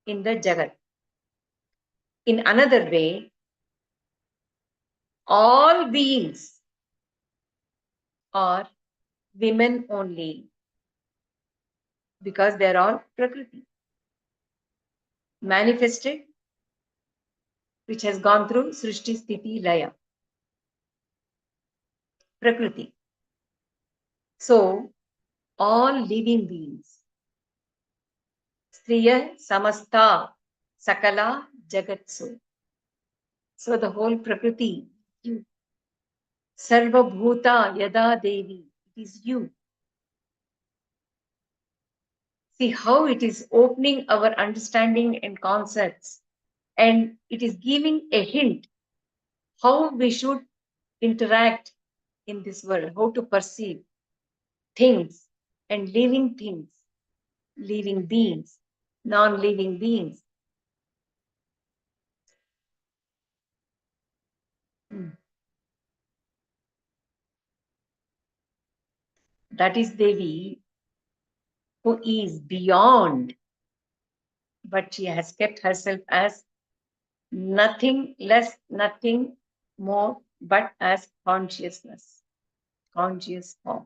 in the Jagat. In another way, all beings are women only because they are all Prakriti, manifested, which has gone through Srishti, Sthiti, Laya, Prakriti. So, all living beings, Striya Samasta Sakala Jagatsu. So, the whole Prakriti, you. Sarva Bhuta Yada Devi, it is you. See how it is opening our understanding and concepts, and it is giving a hint how we should interact in this world, how to perceive things and living things, living beings, non-living beings. That is Devi, who is beyond, but she has kept herself as nothing less, nothing more, but as consciousness, conscious form.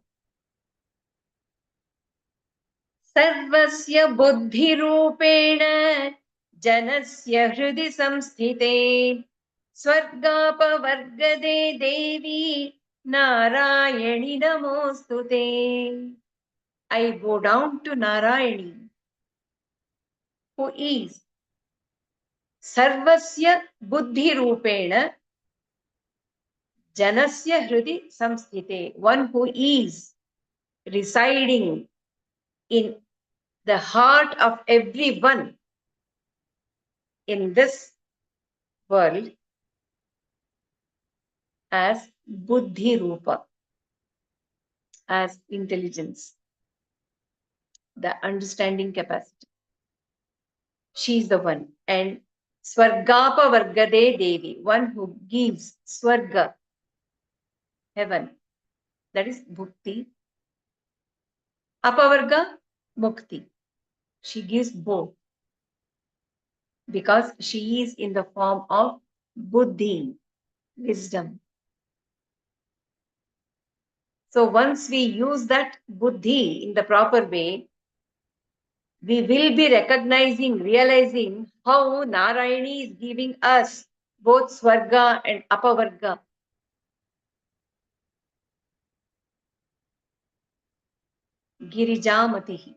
सर्वस्य बुद्धिरूपेण जनस्य हृदि संस्थिते स्वर्गापवर्गदे देवी नारायणि नमोस्तुते. I bow down to Narayani, who is सर्वस्य बुद्धिरूपेण janasya hridi samsthite, one who is residing in the heart of everyone in this world as buddhi rupa, as intelligence, the understanding capacity. She is the one. And Swargapa Vargade Devi, one who gives Swarga, heaven, that is Bhukti. Apavarga, Mukti. She gives both because she is in the form of Buddhi, wisdom. So once we use that Buddhi in the proper way, we will be recognizing, realizing how Narayani is giving us both Swarga and Apavarga. Girijamatihi.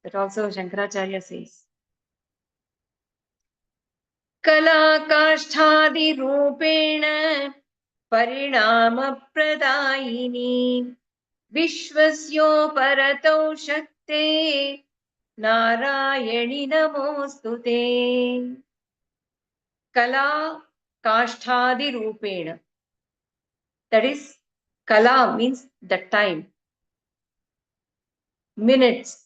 That also Shankaracharya says. Kalakasthadi-rupena parinama-pradayini Vishwasyo-paratau shakte Narayani namostute. Kala kasthadi-rupena. That is, kala means the time, minutes,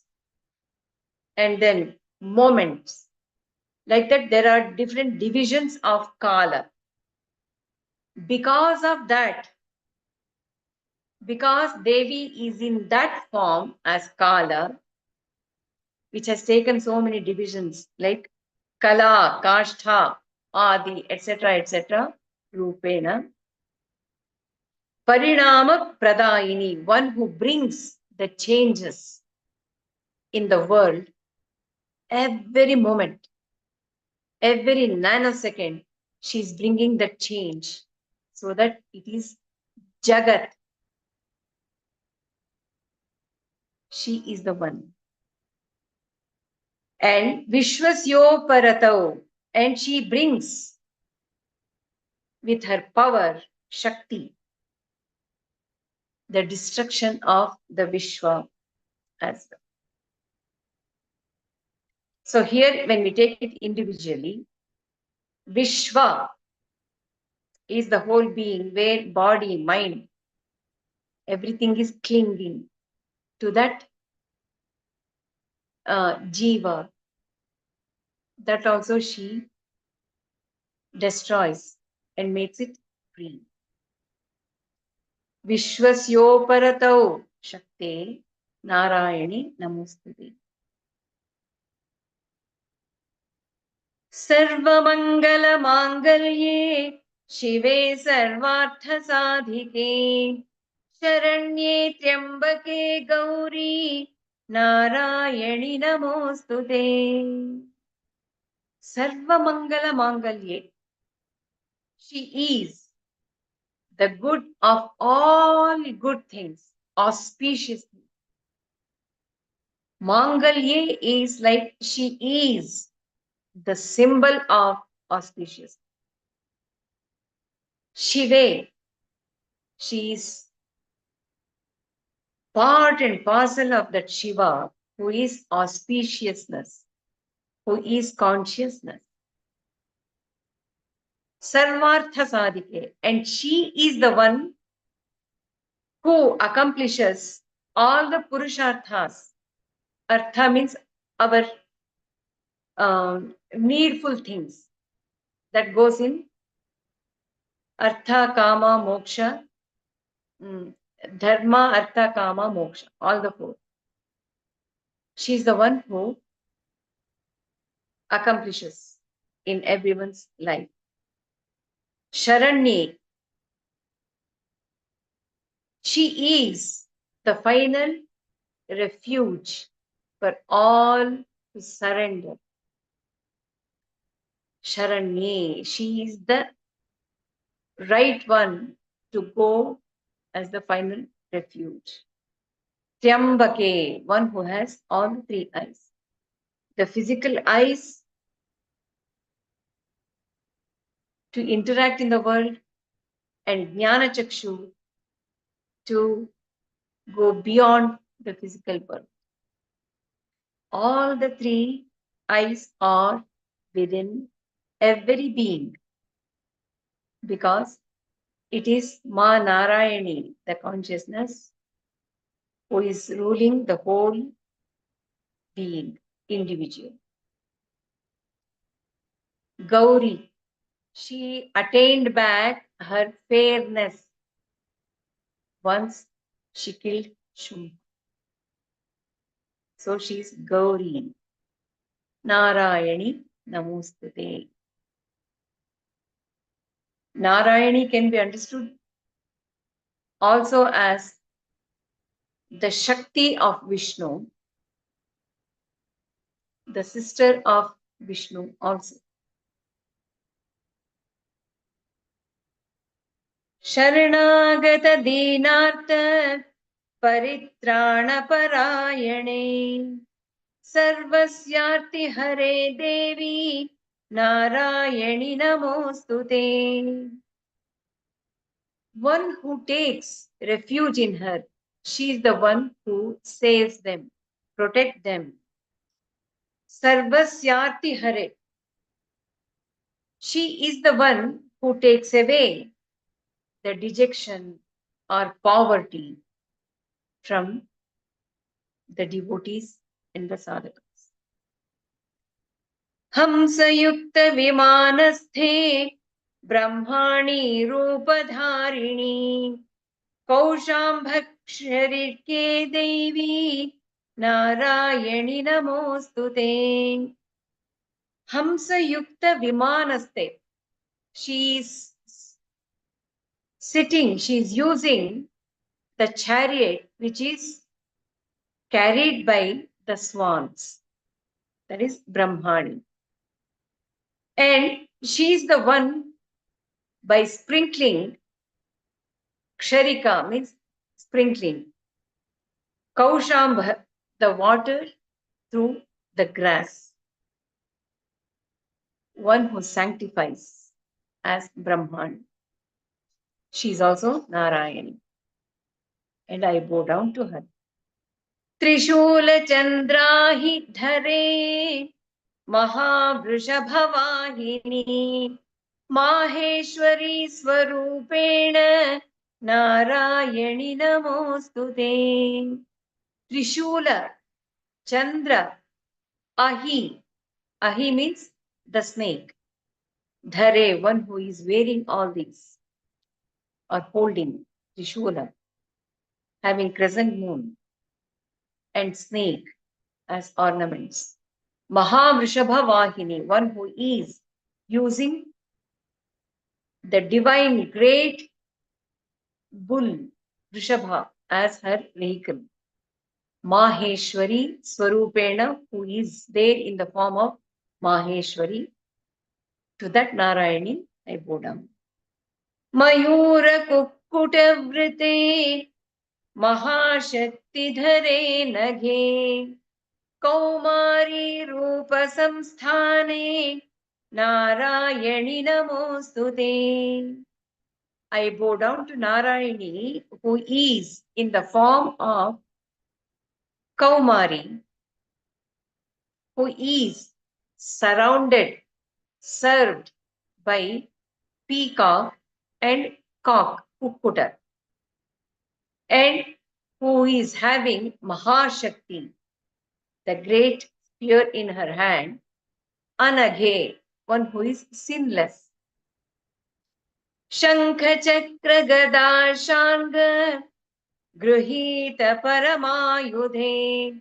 and then moments. Like that, there are different divisions of kala. Because of that, because Devi is in that form as kala, which has taken so many divisions like kala, kashtha, adi, etc., rupena, parinama pradayini, one who brings the changes in the world every moment, every nanosecond, she's bringing the change so that it is Jagat. She is the one. And Vishwasyo Paratau, and she brings with her power, Shakti, the destruction of the Vishwa as well. So here, when we take it individually, Vishwa is the whole being where body, mind, everything is clinging to that jiva. That also she destroys and makes it free. Vishwasyoparatau Shakte Narayani Namostute. Sarvamangala Shive Sarvartha Sadhike Sharanye Tyambake Gauri Narayani Namostute. Sarvamangala She is the good of all good things, auspicious. Mangalye is like she is the symbol of auspicious. Shive, she is part and parcel of that Shiva who is auspiciousness, who is consciousness. Sarvartha Sadhike, and she is the one who accomplishes all the Purusharthas. Artha means our needful things that goes in Artha, Kama, Moksha, Dharma, Artha, Kama, Moksha, all the four. She is the one who accomplishes in everyone's life. Sharanye, she is the final refuge for all to surrender. Sharanye, she is the right one to go as the final refuge. Tyambake, one who has all the three eyes. The physical eyes to interact in the world, and Jnana Chakshu to go beyond the physical world. All the three eyes are within every being because it is Maa Narayani, the consciousness, who is ruling the whole being, individual. Gauri, she attained back her fairness once she killed Shumbh. So she is Gauri. Narayani Namostute. Narayani can be understood also as the Shakti of Vishnu, the sister of Vishnu also. Sharanagata Dinartha Paritrana Parayane Sarvasyarti Hare Devi Narayani Namostute. One who takes refuge in her, she is the one who saves them, protects them. Sarvasyarti Hare. She is the one who takes away the dejection or poverty from the devotees and the sadhakas. Hamsayukta Vimanasthe Brahmani Rupadharini Kaushambhaksharike Devi Narayani Namostute. Hamsayukta Vimanaste. She is sitting, she is using the chariot which is carried by the swans. That is Brahmani. And she is the one by sprinkling, Ksharika means sprinkling, Kaushambha, the water through the grass. One who sanctifies as Brahman. She is also Narayani. And I bow down to her. त्रिशूल चंद्राहि धरे महावृषभवाहिनी माहेश्वरी स्वरूपेण नारायणि नमोस्तुते Trishula Chandra Ahi. Ahi means the snake. Dhare, one who is wearing all these or holding Trishula, having crescent moon and snake as ornaments. Mahavrishabha Vahini, one who is using the divine great bull Vrishabha as her vehicle. Maheshwari Swarupena, who is there in the form of Maheshwari. To that Narayani, I bow down. Mayura Kukkuta Mahashakti Dhare Naghe Kaumari Rupa Samsthane Narayani Namostute. I bow down to Narayani, who is in the form of Kaumari, who is surrounded, served by peacock and cock, kukkuta, and who is having Mahashakti, the great spear in her hand, Anaghe, one who is sinless. Shankha Chakra Gada Shanga Gruhita Paramayudhe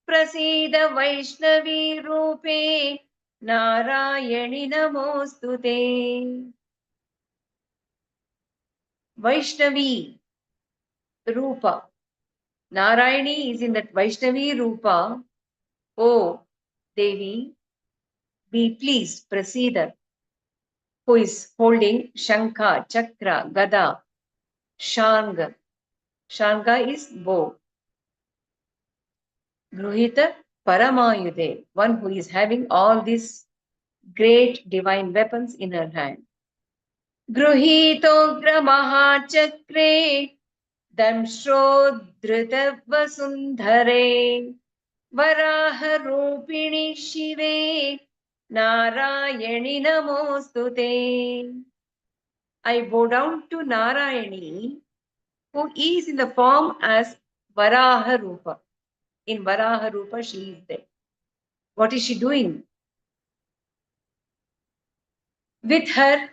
Prasida Vaishnavi Rupe Narayani Namostute. Vaishnavi Rupa. Narayani is in that Vaishnavi Rupa. Oh, Devi, be pleased, Prasida, who is holding Shankha, Chakra, Gada, Shanga. Shanga is bow. Gruhita Paramayude, one who is having all these great divine weapons in her hand. Gruhitogra Mahachakre Damshrodhrita Vasundhare Varaharupini Shive Narayani Namostute. I bow down to Narayani, who is in the form as Varaha Rupa. In Varaha Rupa, she is there. What is she doing? With her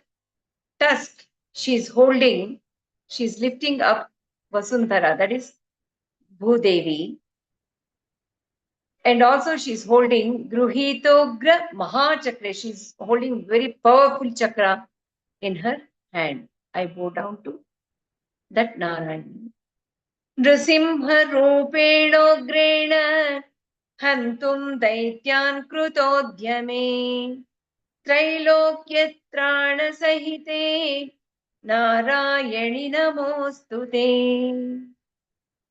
tusk, she is holding, she is lifting up Vasundhara, that is Bhudevi. And also she is holding Gruhitogra Mahachakra. She is holding very powerful chakra in her hand. I bow down to that Narayani. Nrasimha Rupenogrena Hantum Daityan Krutodhyame Trailokyatrana Sahite Narayani Namostute.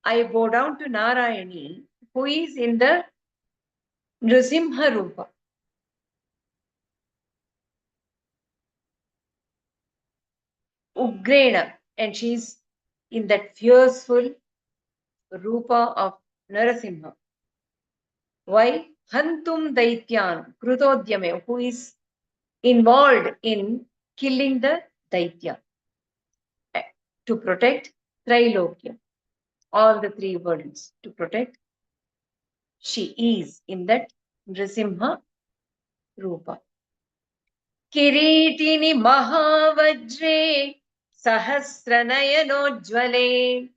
I bow down to Narayani, who is in the Nrasimha Rupa. Ugrena, and she is in that fierceful Rupa of Narasimha. Why? Hantum Daityan Krutodhyame, who is involved in killing the Daitya to protect Trilokya, all the three worlds to protect. She is in that Nrasimha Rupa. Kiritini Mahavajre Sahasranayanoджвале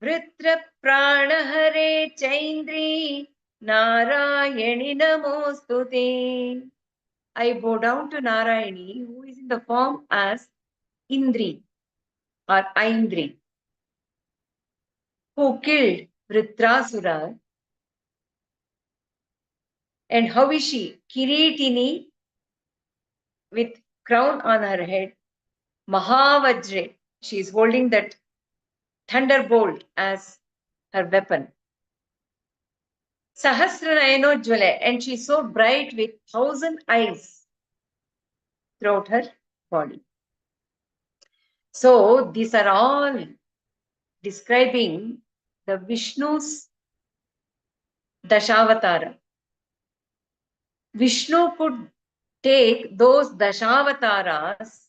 Vritra Pranahare Chaindri Narayani Namostute. I bow down to Narayani, who is in the form as Indri or Aindri, who killed Vritrasura. And how is she? Kiritini, with crown on her head, Mahavajre. She is holding that thunderbolt as her weapon. Sahasranayanoджвале, and she is so bright with 1,000 eyes throughout her body. So these are all describing the Vishnu's Dashavatara. Vishnu could take those Dashavataras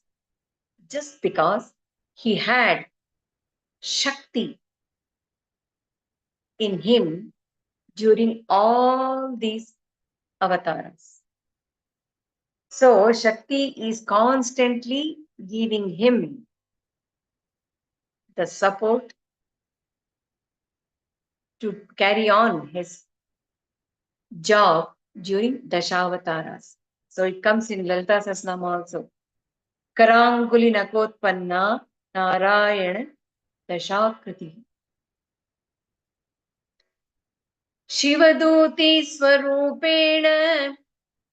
just because he had Shakti in him during all these avatars. So Shakti is constantly giving him the support to carry on his job during Dashawataras. So it comes in Lalita Sasnama also. Karanguli Nakotpanna Narayana Dashakriti. Shivaduti Swarupena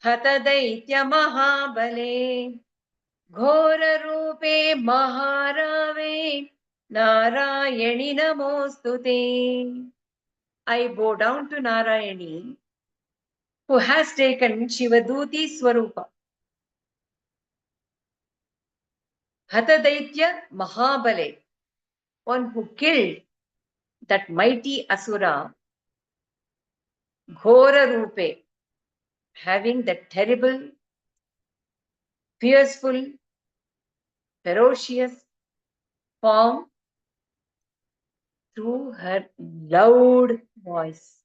Hataдаitya Mahabale Ghora Rupe Maharave Narayani Namostute. I bow down to Narayani, who has taken Shivaduti Swarupa. Hatadaitya Mahabale, one who killed that mighty Asura, Ghora Rupe, having that terrible, fierceful, ferocious form through her loud voice.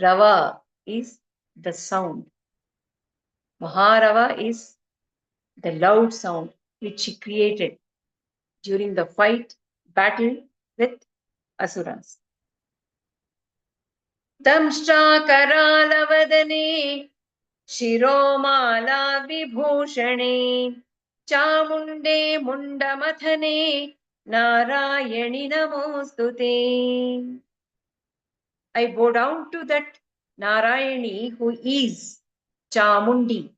Rava is the sound. Maharava is the loud sound which she created during the battle with Asuras. Damshakaralavadane Shiromala Vibhushane Chamunde Mundamathane Narayani Namostute. I bow down to that Narayani who is Chamundi,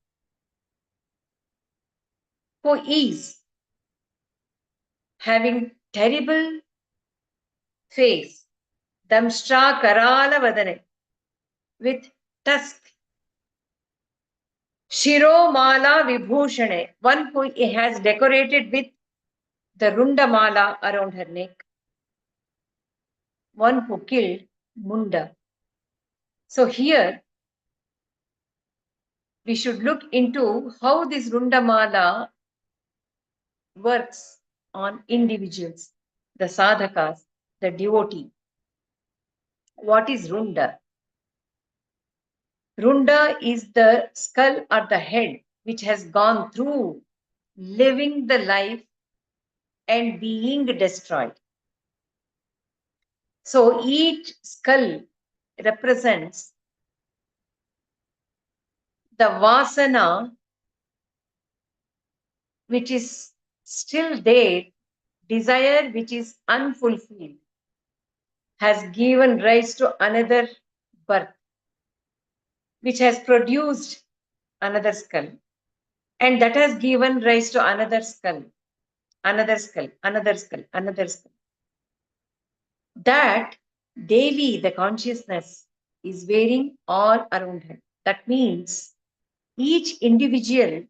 who is having terrible face, Damshra Karala Vadane, with tusk, Shiromala Vibhushane, one who has decorated with the Rundamala around her neck, one who killed Munda. So here we should look into how this Rundamala works on individuals, the sadhakas, the devotee. What is Runda? Runda is the skull or the head which has gone through living the life and being destroyed. So each skull represents the vasana which is still there, desire which is unfulfilled, has given rise to another birth, which has produced another skull, and that has given rise to another skull, another skull, another skull, another skull. That Devi, the consciousness, is wearing all around her. That means each individual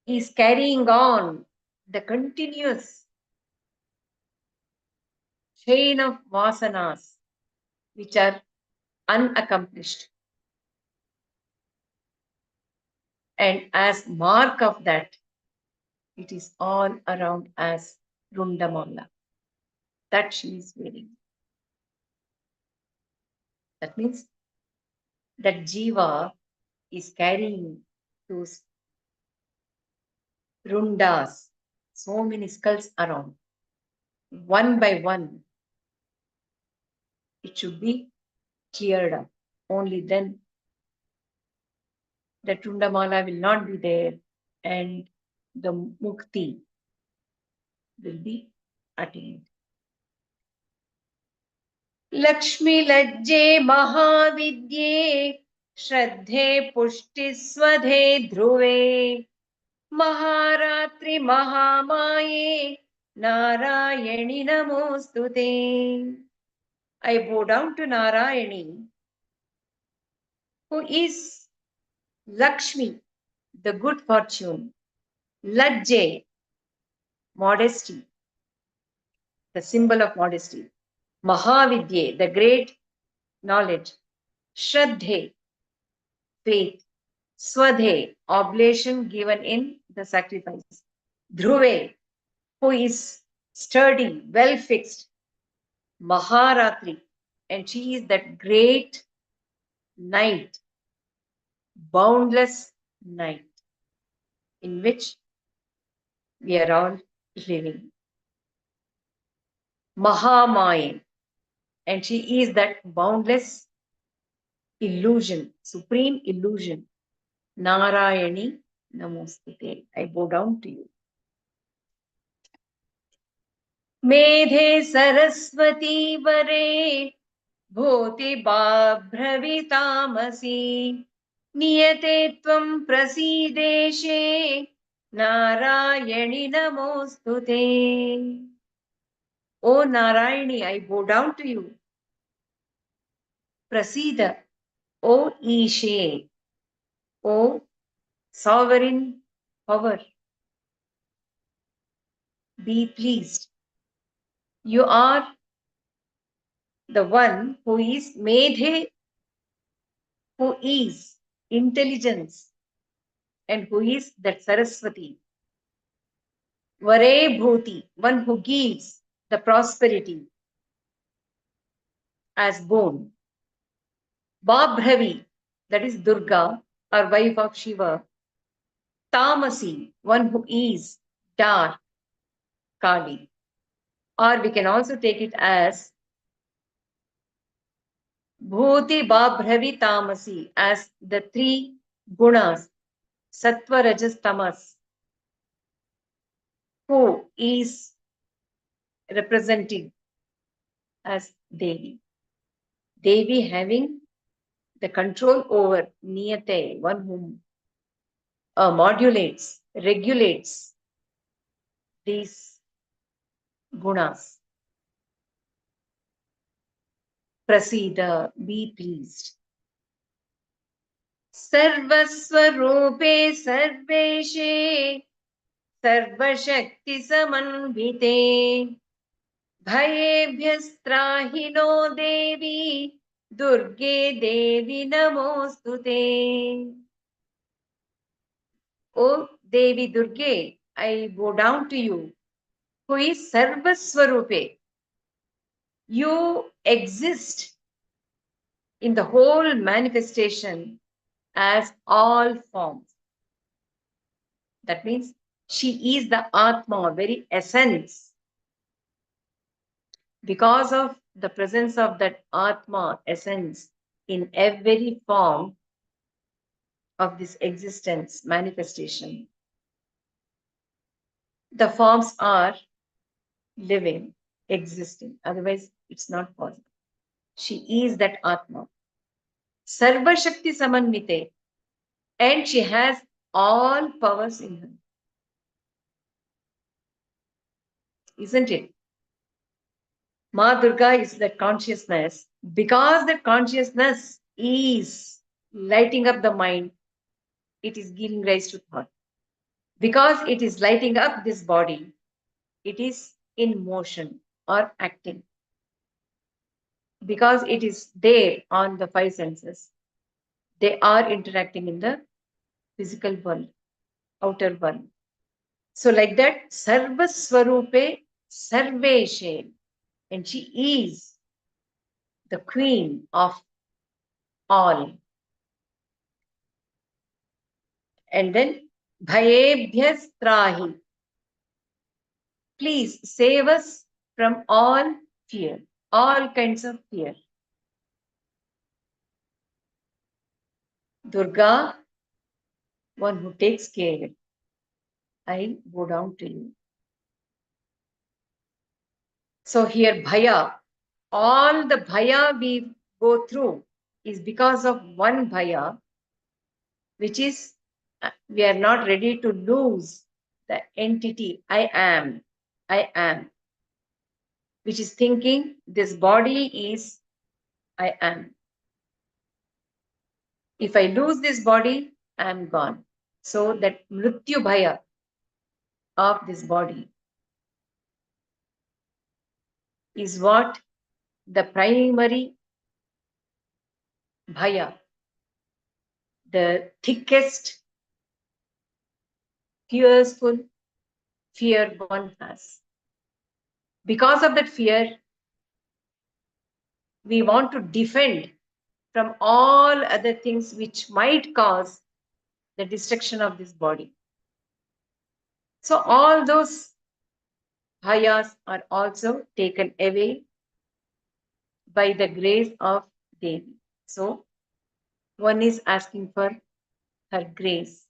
is carrying on the continuous chain of vasanas which are unaccomplished. And as mark of that, it is all around as Rundamala that she is wearing. That means that Jiva is carrying those Rundas, so many skulls around. One by one, it should be cleared up. Only then the Tundamala will not be there and the Mukti will be attained. Lakshmi Lajje Mahavidye Shraddhe Pushti Swadhe Dhruve Maharatri Mahamaye Narayani Namostute. I bow down to Narayani, who is Lakshmi, the good fortune, Lajje, modesty, the symbol of modesty. Mahavidye, the great knowledge. Shraddhe, faith. Swadhe, oblation given in the sacrifice. Dhruve, who is sturdy, well fixed. Maharatri, and she is that great night, boundless night in which we are all living. Mahamayan, and she is that boundless illusion, supreme illusion. Narayani Namostute. I bow down to you. Medhe Saraswati Vare Bhoti Babhravitamasi Niyate Tvam Prasideshe Narayani Namostute. O Narayani, I bow down to you. Prasida, O Ishe, O sovereign power, be pleased. You are the one who is Medhe, who is intelligence, and who is that Saraswati. Vare Bhuti, one who gives the prosperity as boon. Babhravi, that is Durga, or wife of Shiva. Tamasi, one who is dark, Kali. Or we can also take it as Bhuti Babhravi Tamasi, as the three gunas, Sattva, Rajas, Tamas, who is representing as Devi. Devi having the control over Niyate, one whom modulates, regulates these gunas. Prasida, be pleased. Sarvaswarupe Sarveshe Sarvashakti Samanvite Bhayebhyastrahi no Devi Durge Devi Namostute. O Devi Durge, I bow down to you, who is Sarvaswarupe. You exist in the whole manifestation as all forms. That means she is the Atma, very essence. Because of the presence of that Atma, essence, in every form of this existence, manifestation, the forms are living, existing. Otherwise, it's not possible. She is that Atma. Sarva Shakti Samanvite. And she has all powers in her. Isn't it? Maa Durga is that consciousness. Because that consciousness is lighting up the mind, it is giving rise to thought. Because it is lighting up this body, it is in motion or acting. Because it is there on the five senses, they are interacting in the physical world, outer world. So, like that, Sarva Swarupe Sarveshe, and she is the queen of all. And then Bhayebhyas Trahi. Please save us from all fear, all kinds of fear. Durga, one who takes care. I bow down to you. So here Bhaya, all the Bhaya we go through is because of one Bhaya, which is we are not ready to lose the entity I am, which is thinking this body is I am. If I lose this body, I am gone. So that Mrityu Bhaya of this body is what? The primary bhaya, the thickest, fearful fear one has. Because of that fear, we want to defend from all other things which might cause the destruction of this body. So all those bhayas are also taken away by the grace of Devi. So one is asking for her grace.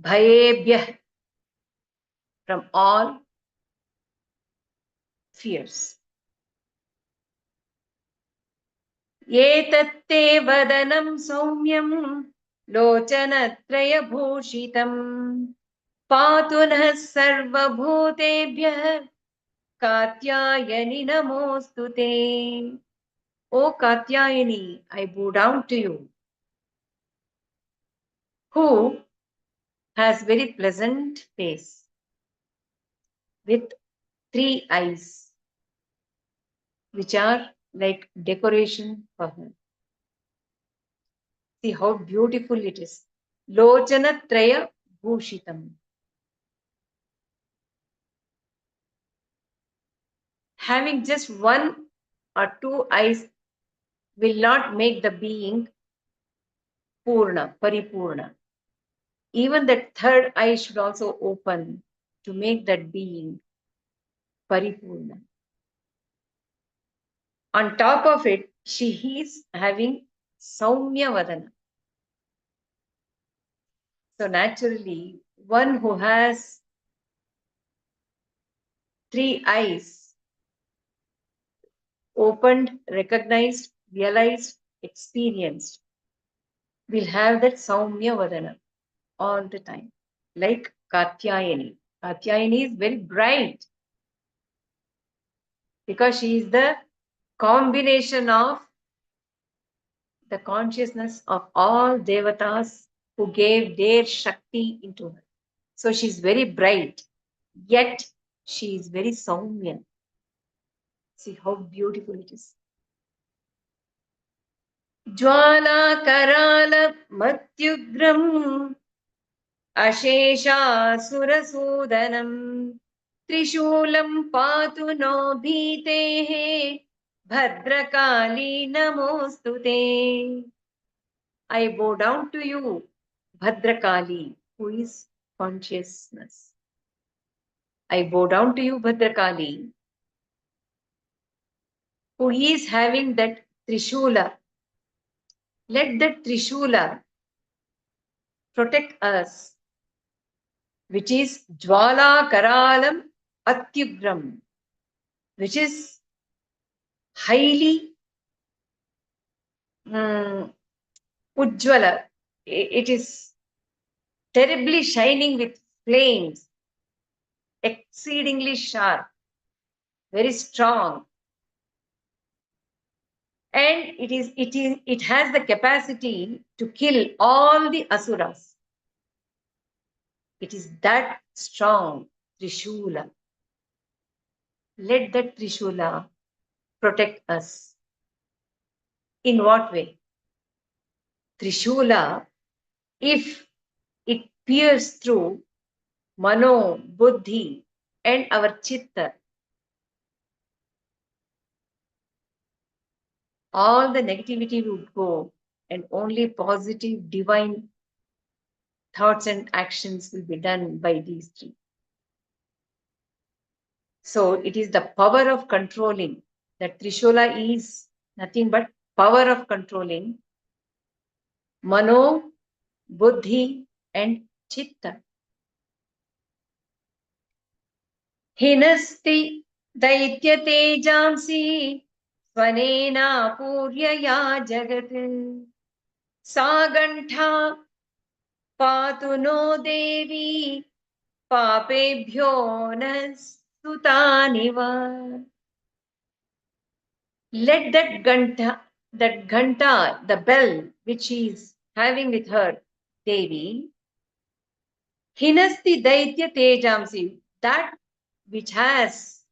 Bhayebhyah, from all fears. एतत्ते वदनं सौम्यं लोचनत्रयभूषितम् पातु नः सर्वभूतेभ्यः कात्यायनि नमोऽस्तु ते. O Katyayani, I bow down to you, who has very pleasant face with 3 eyes, which are like decoration for her. See how beautiful it is. Lochanatraya bhushitam. Having just 1 or 2 eyes will not make the being purna, paripurna. Even that 3rd eye should also open to make that being paripurna. On top of it, she is having Saumya Vadana. So naturally, one who has 3 eyes, opened, recognized, realized, experienced, will have that Saumya Vadana all the time. Like Katyayani. Katyayani is very bright because she is the combination of the consciousness of all devatas who gave their Shakti into her. So she is very bright, yet she is very Saumya. See how beautiful it is. Jwala Karala Matyugram Ashesha Trishulam Patu No Bhitehe Bhadrakali Namostute. I bow down to you, Bhadrakali, who is consciousness. I bow down to you, Bhadrakali, who is having that Trishula. Let that Trishula protect us, which is Jwala Karalam Atyugram, which is highly Ujjwala. It is terribly shining with flames, exceedingly sharp, very strong. And it has the capacity to kill all the asuras. It is that strong, Trishula. Let that Trishula protect us. In what way? Trishula, if it pierces through Mano, Buddhi, and our Chitta, all the negativity would go and only positive, divine thoughts and actions will be done by these 3. So it is the power of controlling. That Trishula is nothing but power of controlling Mano, Buddhi, and Chitta. Hinasti Daitya Tejamsi Swanena Puryaya Jagat Sagantha Patu No Devi Papebhyo Sutaniva. Let that ghanta, the bell which she is having with her, Devi, Hinasti Daitya Tejamsi, that which has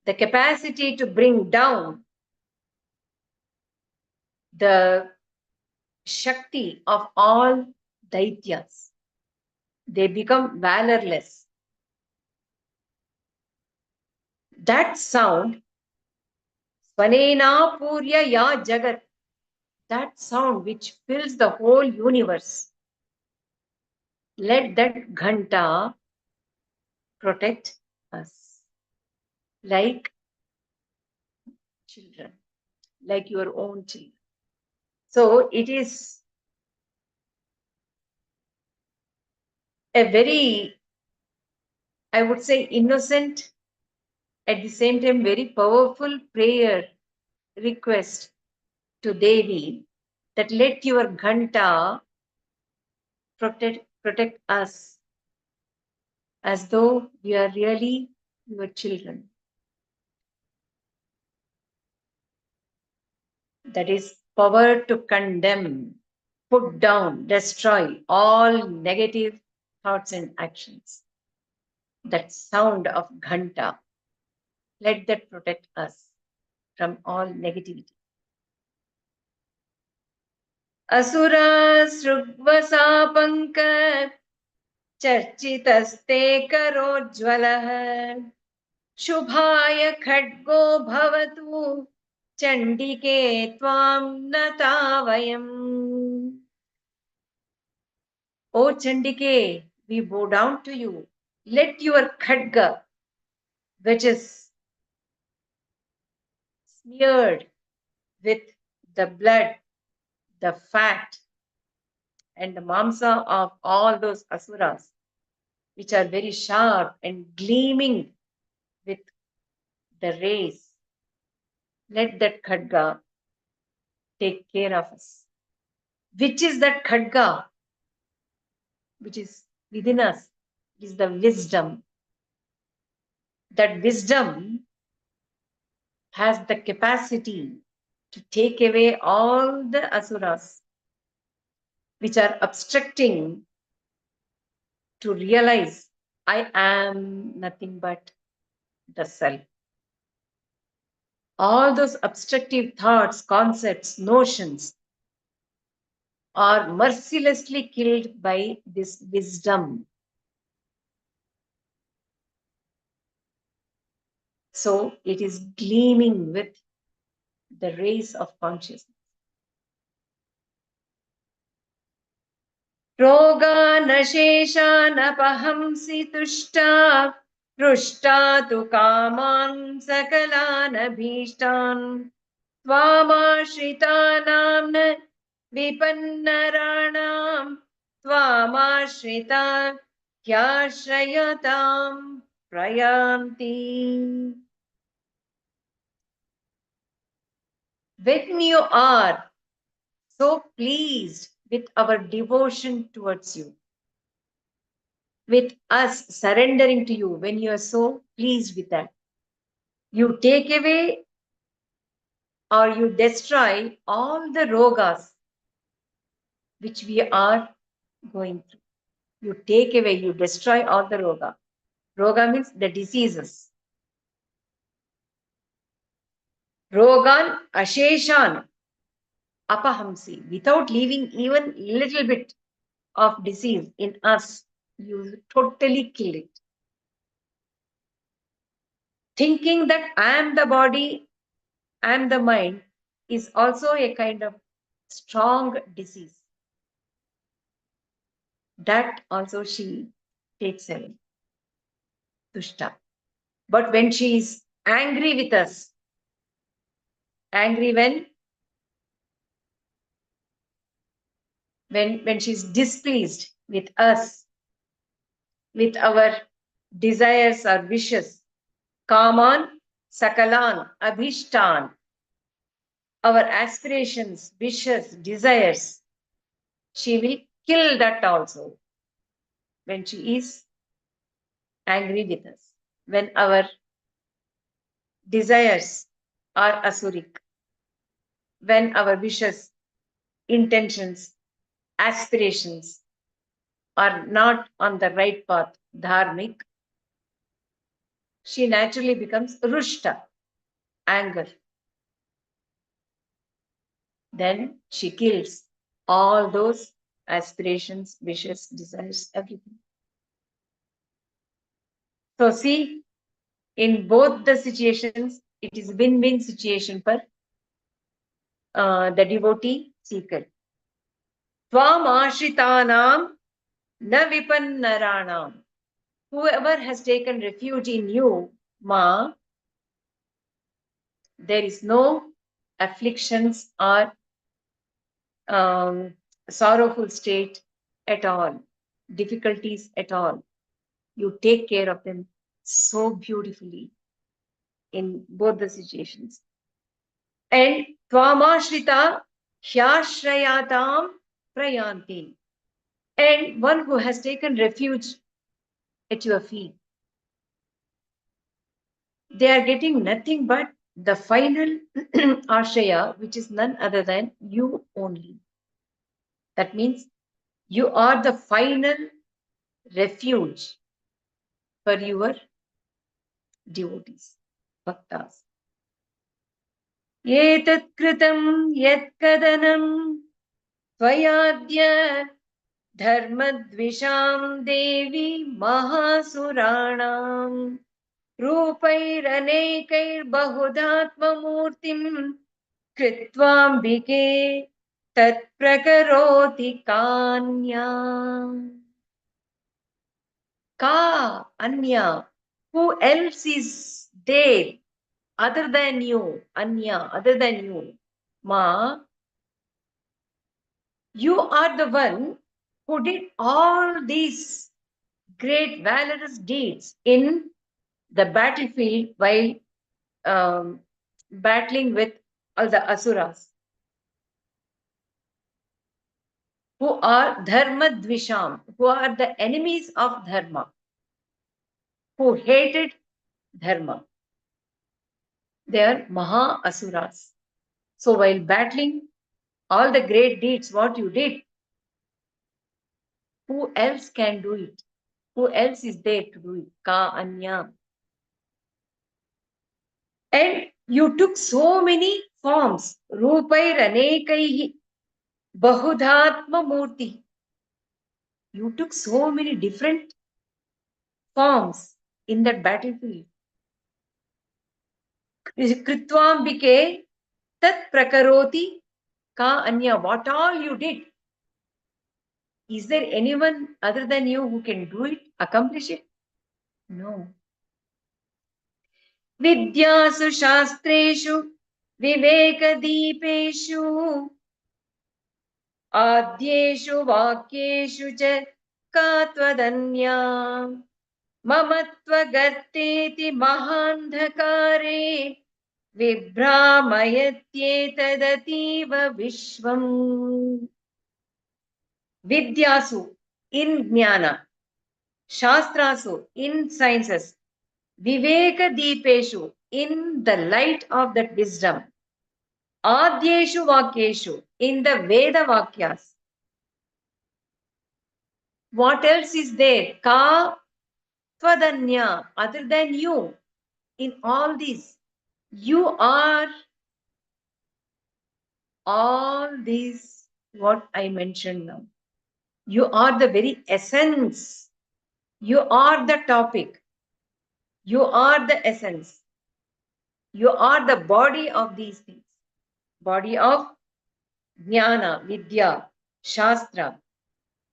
the capacity to bring down the Shakti of all Daityas. They become valorless. That sound, Svanena Purya Ya Jagat, that sound which fills the whole universe, let that ghanta protect us like children, like your own children. So it is a very, I would say, innocent, at the same time, very powerful prayer request to Devi that let your ghanta protect us as though we are really your children. That is power to condemn, put down, destroy all negative thoughts and actions. That sound of ghanta, let that protect us from all negativity. Asura srugvasapanka चर्चितस्ते करोज्ज्वलः शुभाय खड्गो भवतु चण्डिके त्वां नता वयम्. O Chandike, we bow down to you. Let your khadga, which is smeared with the blood, the fat, and the mamsa of all those asuras, which are very sharp and gleaming with the rays, let that khadga take care of us. Which is that khadga? Which is within us, is the wisdom. That wisdom has the capacity to take away all the asuras which are obstructing to realize I am nothing but the self. All those obstructive thoughts, concepts, notions are mercilessly killed by this wisdom. So it is gleaming with the rays of consciousness. रोगानशेषानपहंसि तुष्टा हृष्टा तु कामान् सकलानभीष्टान् त्वामाश्रितानां न विपन्नराणां त्वामाश्रिता ह्याश्रयतां प्रयान्ति. When you are so pleased with our devotion towards you, with us surrendering to you, when you are so pleased with that, you take away or you destroy all the rogas which we are going through. You take away, you destroy all the roga. Roga means the diseases. Rogan asheshan apahamsi, without leaving even little bit of disease in us, you totally kill it. Thinking that I am the body, I am the mind is also a kind of strong disease. That also she takes away. Tushta. But when she is angry with us, angry when she's displeased with us, with our desires or wishes, kaman, sakalan, abhishtan, our aspirations, wishes, desires, she will kill that also when she is angry with us. When our desires are asuric, when our wishes, intentions, aspirations are not on the right path, dharmic, she naturally becomes rushta, anger. Then she kills all those aspirations, wishes, desires, everything. So see, in both the situations, it is win-win situation for the devotee seeker. Tvam ashritanam na vipannaranam. Whoever has taken refuge in you, Ma, there is no afflictions or um, sorrowful state at all, difficulties at all. You take care of them so beautifully in both the situations. And tvamashrita hyashrayatam prayanti. And one who has taken refuge at your feet, they are getting nothing but the final ashraya, which is none other than you only. That means you are the final refuge for your devotees, bhaktas. Etat kritam yat kadanam tvayadya dharmadvisham devi mahasuranam रूपैरनेकैर्बहुधात्ममूर्तिं कृत्वाम्बिके तत्प्रकरोति कान्या. Ka Anya. Who else is there other than you? Anya, other than you. Ma, you are the one who did all these great valorous deeds in the battlefield while battling with all the asuras, who are dharma dvisham, who are the enemies of dharma, who hated dharma. They are maha asuras. So while battling all the great deeds, what you did, who else can do it? Who else is there to do it? Ka anya. And you took so many forms. Rupair anekaihi. Bahudhatma murti. You took so many different forms in that battlefield. Kritwambike tat prakaroti ka anya. What all you did. Is there anyone other than you who can do it, accomplish it? No. Vidyasu shastreshu vivekadīpeshu आद्येषु वाक्येषु च का त्वदन्या ममत्वगर्तेति महान्धकारे विभ्रामयत्येतदतीव विश्वम्. Vidyasu in jnana, shastrasu in sciences, viveka deepeshu in the light of that wisdom, adyeshu vakyeshu in the Veda vakyas. What else is there? Ka Twadanya, other than you, in all these. You are all these, what I mentioned now. You are the very essence. You are the topic. You are the essence. You are the body of these things. Body of Jnana, Vidya, Shastra,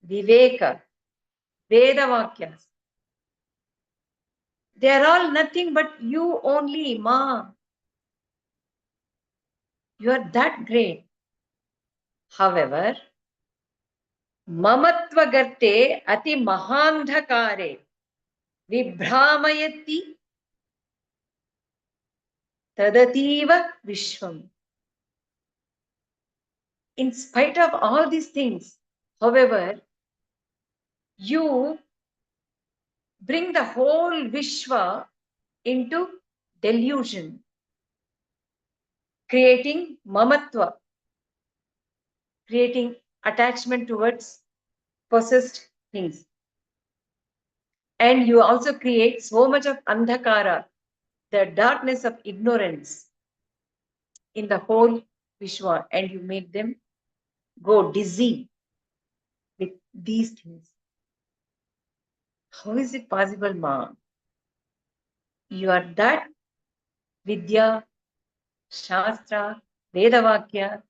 Viveka, Vedavakyas. They are all nothing but you only, Ma. You are that great. However, Mamatvagarte ati mahandhakare vibhramayati tadativa vishwam. In spite of all these things, however, you bring the whole Vishwa into delusion, creating mamatva, creating attachment towards possessed things. And you also create so much of andhakara, the darkness of ignorance in the whole Vishwa, and you make them go dizzy with these things. How is it possible, Ma? You are that Vidya, Shastra, Vedavakya,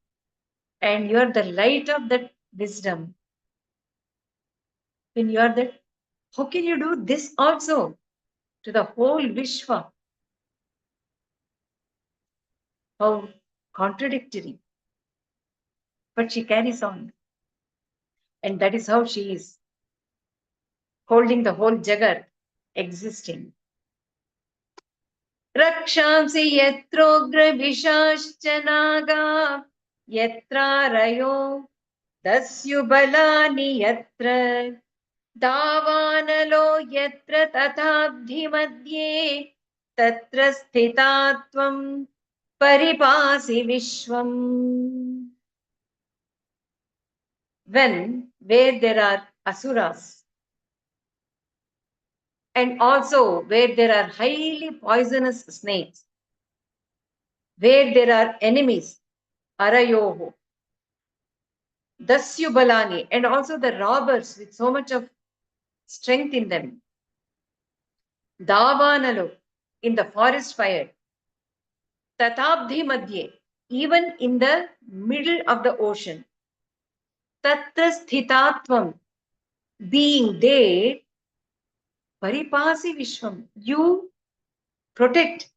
and you are the light of that wisdom. When you are that, how can you do this also to the whole Vishwa? How contradictory. But she carries on. And that is how she is, holding the whole Jagat existing. रक्षांसि यत्रोग्रविशाश्च Naga यत्रारयो दस्युबलानि यत्र दावानलो यत्र तथाब्धिमध्ये तत्र स्थिता त्वं परिपासि विश्वम्. Where there are asuras, and also where there are highly poisonous snakes, where there are enemies, arayoho, dasyubalani, and also the robbers with so much of strength in them, davanalo, in the forest fire, tatabdhi madhye, even in the middle of the ocean, tatra sthitatvam, being there, paripasi vishwam, you protect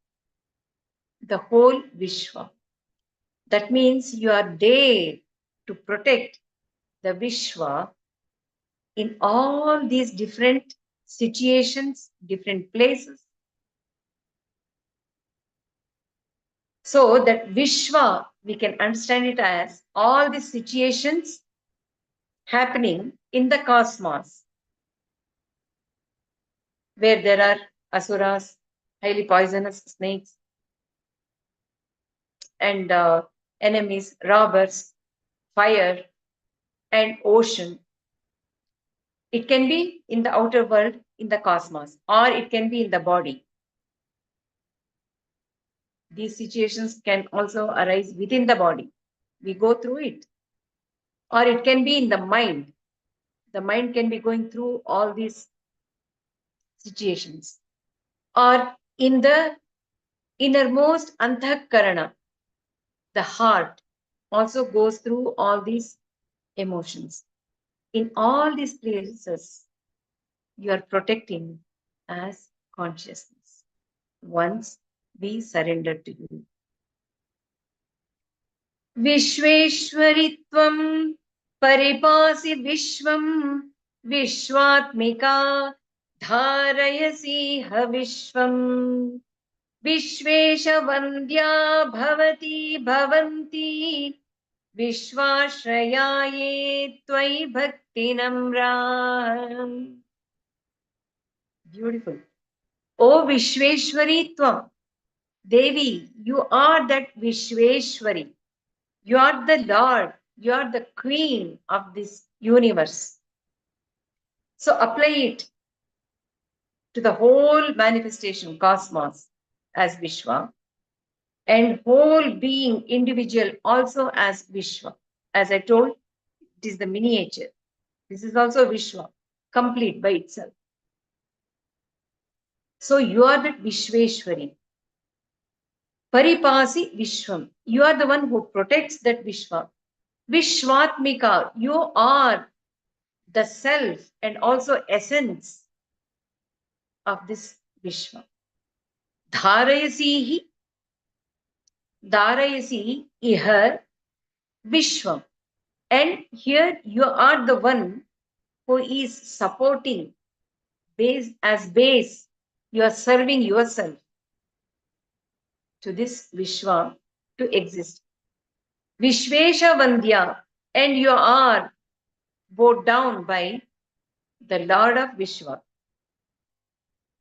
the whole Vishwa. That means you are there to protect the Vishwa in all these different situations, different places. So that Vishwa, we can understand it as all these situations happening in the cosmos, where there are asuras, highly poisonous snakes, and enemies, robbers, fire, and ocean. It can be in the outer world, in the cosmos, or it can be in the body. These situations can also arise within the body. We go through it. Or it can be in the mind. The mind can be going through all these situations. Or in the innermost anthakarana, the heart also goes through all these emotions. In all these places, you are protecting as consciousness once we surrender to you. विश्वेश्वरित्वं परिपासि विश्वं विश्वात्मिका धारयसीह विश्वम् विश्वेशवन्द्या भवती भवन्ति विश्वाश्रयाये त्वयि भक्तिनम्रा. Beautiful. O Vishweshwari Tvam, Devi, you are that Vishweshwari. You are the Lord. You are the Queen of this universe. So apply it to the whole manifestation cosmos as Vishwa, and whole being individual also as Vishwa. As I told, it is the miniature. This is also Vishwa, complete by itself. So you are the Vishweshwari. Paripasi Vishwam. You are the one who protects that Vishwa. Vishwatmika. You are the self and also essence of this Vishwa. Dharayasihi. Dharayasi iha Vishwam. And here you are the one who is supporting base as base. You are serving yourself to this Vishwa to exist. Vishvesha Vandya, and you are bowed down by the Lord of Vishwa.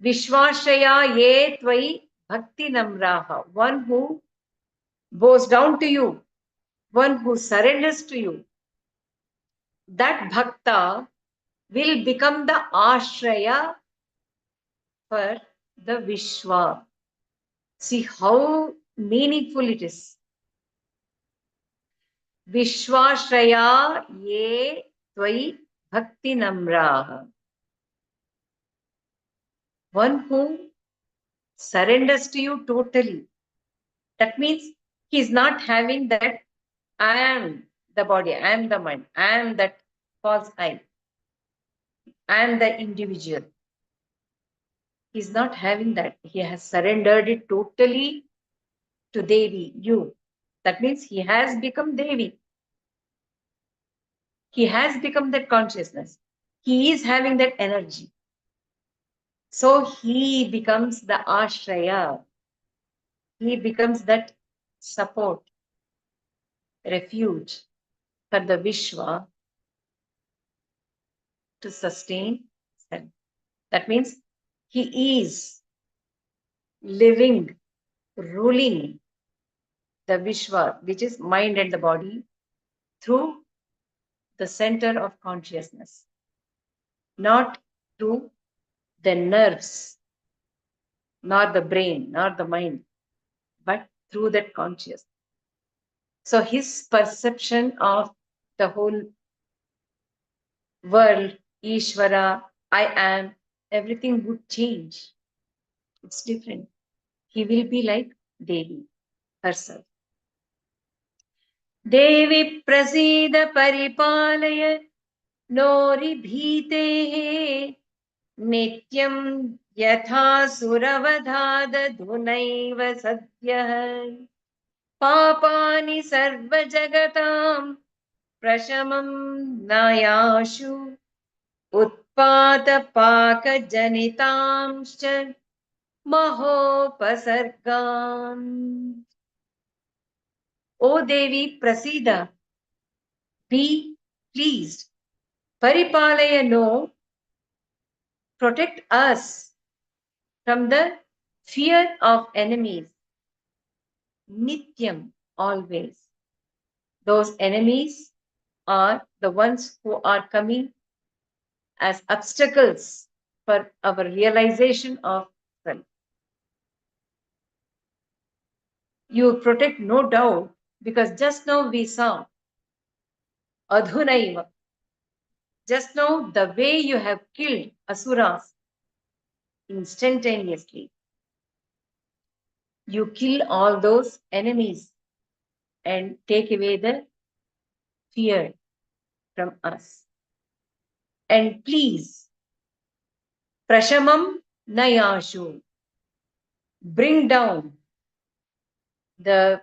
Vishwashaya ye tvai bhakti namraha, one who bows down to you, one who surrenders to you. That bhakta will become the ashraya for the Vishwa. See how meaningful it is. Vishwashraya ye tvai bhakti namraha. One who surrenders to you totally. That means he is not having that I am the body, I am the mind, I am that false I, I am the individual. He is not having that. He has surrendered it totally to Devi, you. That means he has become Devi. He has become that consciousness. He is having that energy. So he becomes the Ashraya. He becomes that support, refuge for the Vishwa to sustain self. That means he is living, ruling the Vishwa, which is mind and the body, through the center of consciousness, not through the nerves, nor the brain, nor the mind, but through that consciousness. So his perception of the whole world, Ishvara, I am, everything would change. It's different. He will be like Devi herself. देवी प्रसीद परिपालय नोरिभीतेः नित्यं यथा सुरवधादधुनैव सद्यः पापानि सर्वजगतां प्रशमं नायाशु उत्पातपाकजनितांश्च महोपसर्गान्. O Devi Prasida, be pleased. Paripalaya no, protect us from the fear of enemies. Nityam, always. Those enemies are the ones who are coming as obstacles for our realization of self. You protect, no doubt, because just now we saw Adhunaiva. Just now, the way you have killed Asuras instantaneously. You kill all those enemies and take away the fear from us. And please, Prashamam Nayashu, bring down the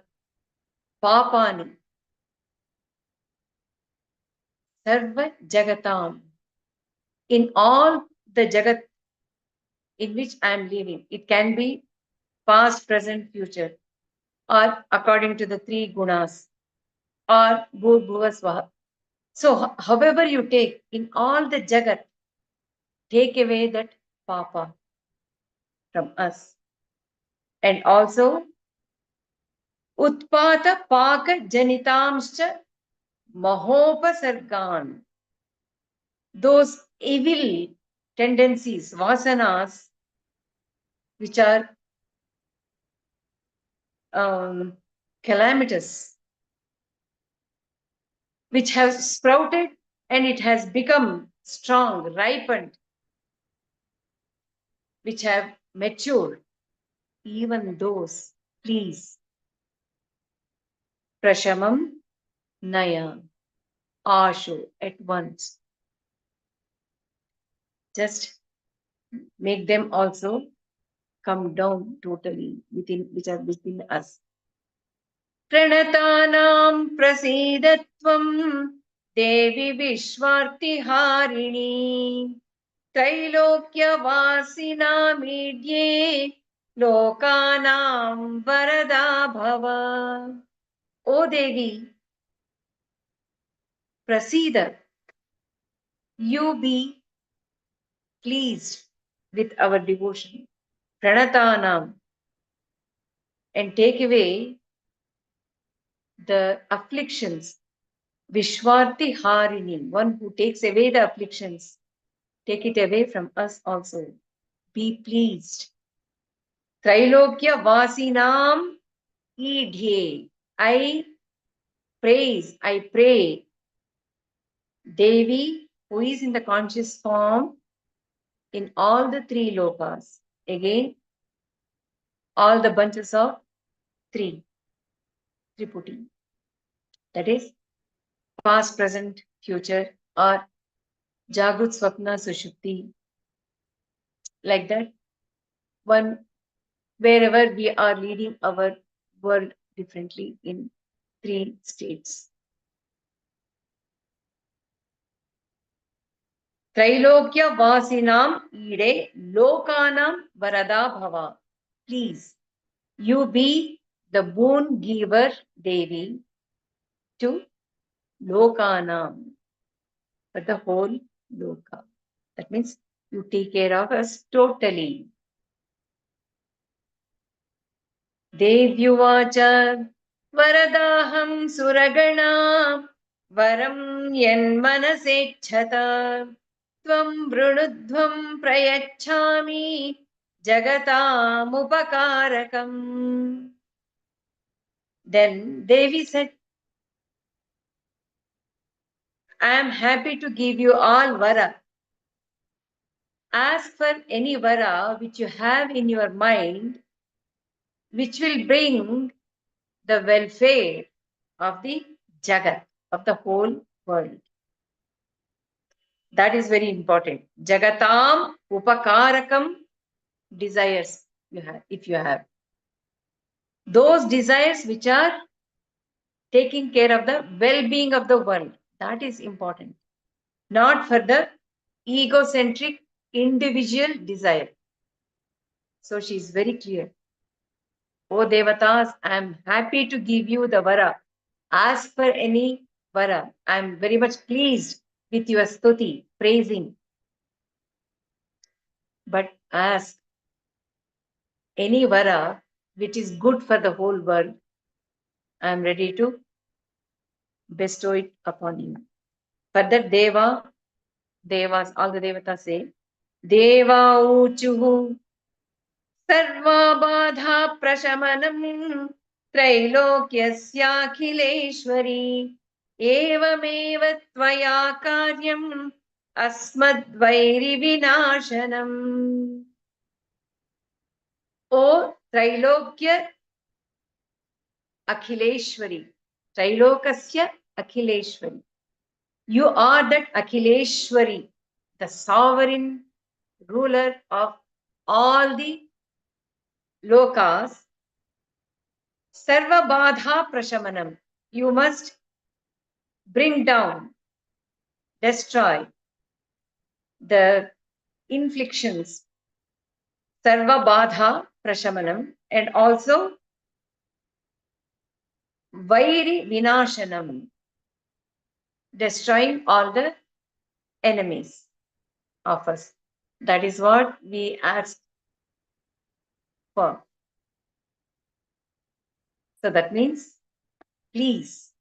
Papani, Sarva Jagatam, in all the Jagat in which I am living. It can be past, present, future, or according to the three gunas, or Bhur Bhuva Swaha. So, however you take, in all the Jagat, take away that Papa from us. And also, Utpata Paka Janitamscha Mahopasargan. Those evil tendencies, vasanas, which are calamitous, which have sprouted and it has become strong, ripened, which have matured, even those, please, Prashamam Naya, Ashu, at once. Just make them also come down totally within, which are within us. Pranatanam prasidatvam Devi Vishwartiharini Trailokyavasinamidye Lokanam Varada Bhava. O Devi, Prasida, you be pleased with our devotion. Pranatanam, and take away the afflictions. Vishwarti Harini, one who takes away the afflictions, take it away from us also. be pleased. Trailokya Vasinam Idhye. I praise, I pray Devi, who is in the conscious form in all the three lokas. Again, all the bunches of three, Triputi. That is past, present, future, or Jagrut, Swapna, Sushupti. Like that, one wherever we are leading our world differently in three states. Trailokya Vasinam Ide Lokanam Varada Bhava. Please, you be the boon giver, Devi, to Lokanam, for the whole Loka. That means you take care of us totally. Devyuvacha Varadaham Suragana Varam Yanmanasechata Tvam Brunudvam Prayachami Jagatamupakarakam. Then Devi said, I am happy to give you all vara. Ask for any vara which you have in your mind, which will bring the welfare of the Jagat, of the whole world. That is very important. Jagatam upakarakam, desires you have, if you have. Those desires which are taking care of the well-being of the world. That is important. Not for the egocentric individual desire. So she is very clear. O Devatas, I am happy to give you the vara. Ask for any vara. I am very much pleased with your stuti, praising. But ask any vara which is good for the whole world. I am ready to bestow it upon you. For that Devas, all the Devatas say, Deva Uchuhu Sarvabadha Prashamanam Trailokyasyakhileshwari Evamev Tvaya Karyam Asmadvairi Vinashanam. O Trailokya Akhileshwari, Trailokasya Akhileshwari. You are that Akhileshwari, the sovereign ruler of all the lokas. Sarva Badha Prashamanam. You must bring down, destroy the inflictions. Sarva Badha Prashamanam, and also Vairi Vinashanam, destroying all the enemies of us. That is what we ask for. So that means, please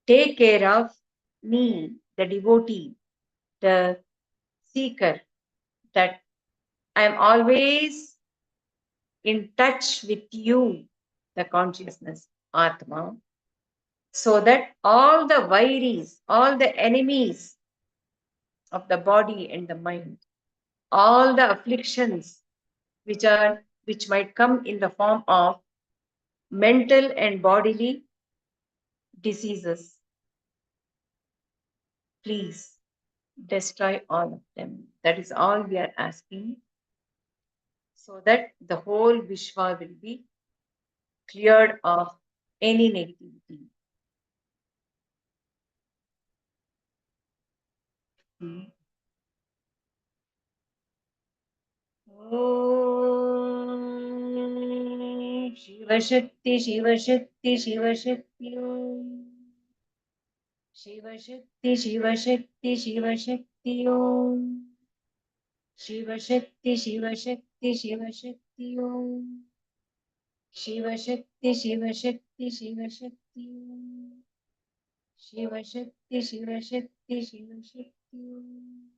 take care of me, the devotee, the seeker, that I am always in touch with you, the consciousness, Atma, so that all the vairis, all the enemies of the body and the mind, all the afflictions which might come in the form of mental and bodily diseases, please destroy all of them. That is all we are asking, so that the whole Vishwa will be cleared of any negativity. Om Shiva Shakti, Shiva Shakti, Shiva Shakti Om. Shiva Shakti, Shiva Shakti, Shiva Shakti Om. Shiva Shakti, Shiva Shakti, Shiva Shakti Om. Shiva Shakti, Shiva Shakti, Shiva Shakti Om. Shiva Shakti, Shiva Shakti, Shiva Shakti Om.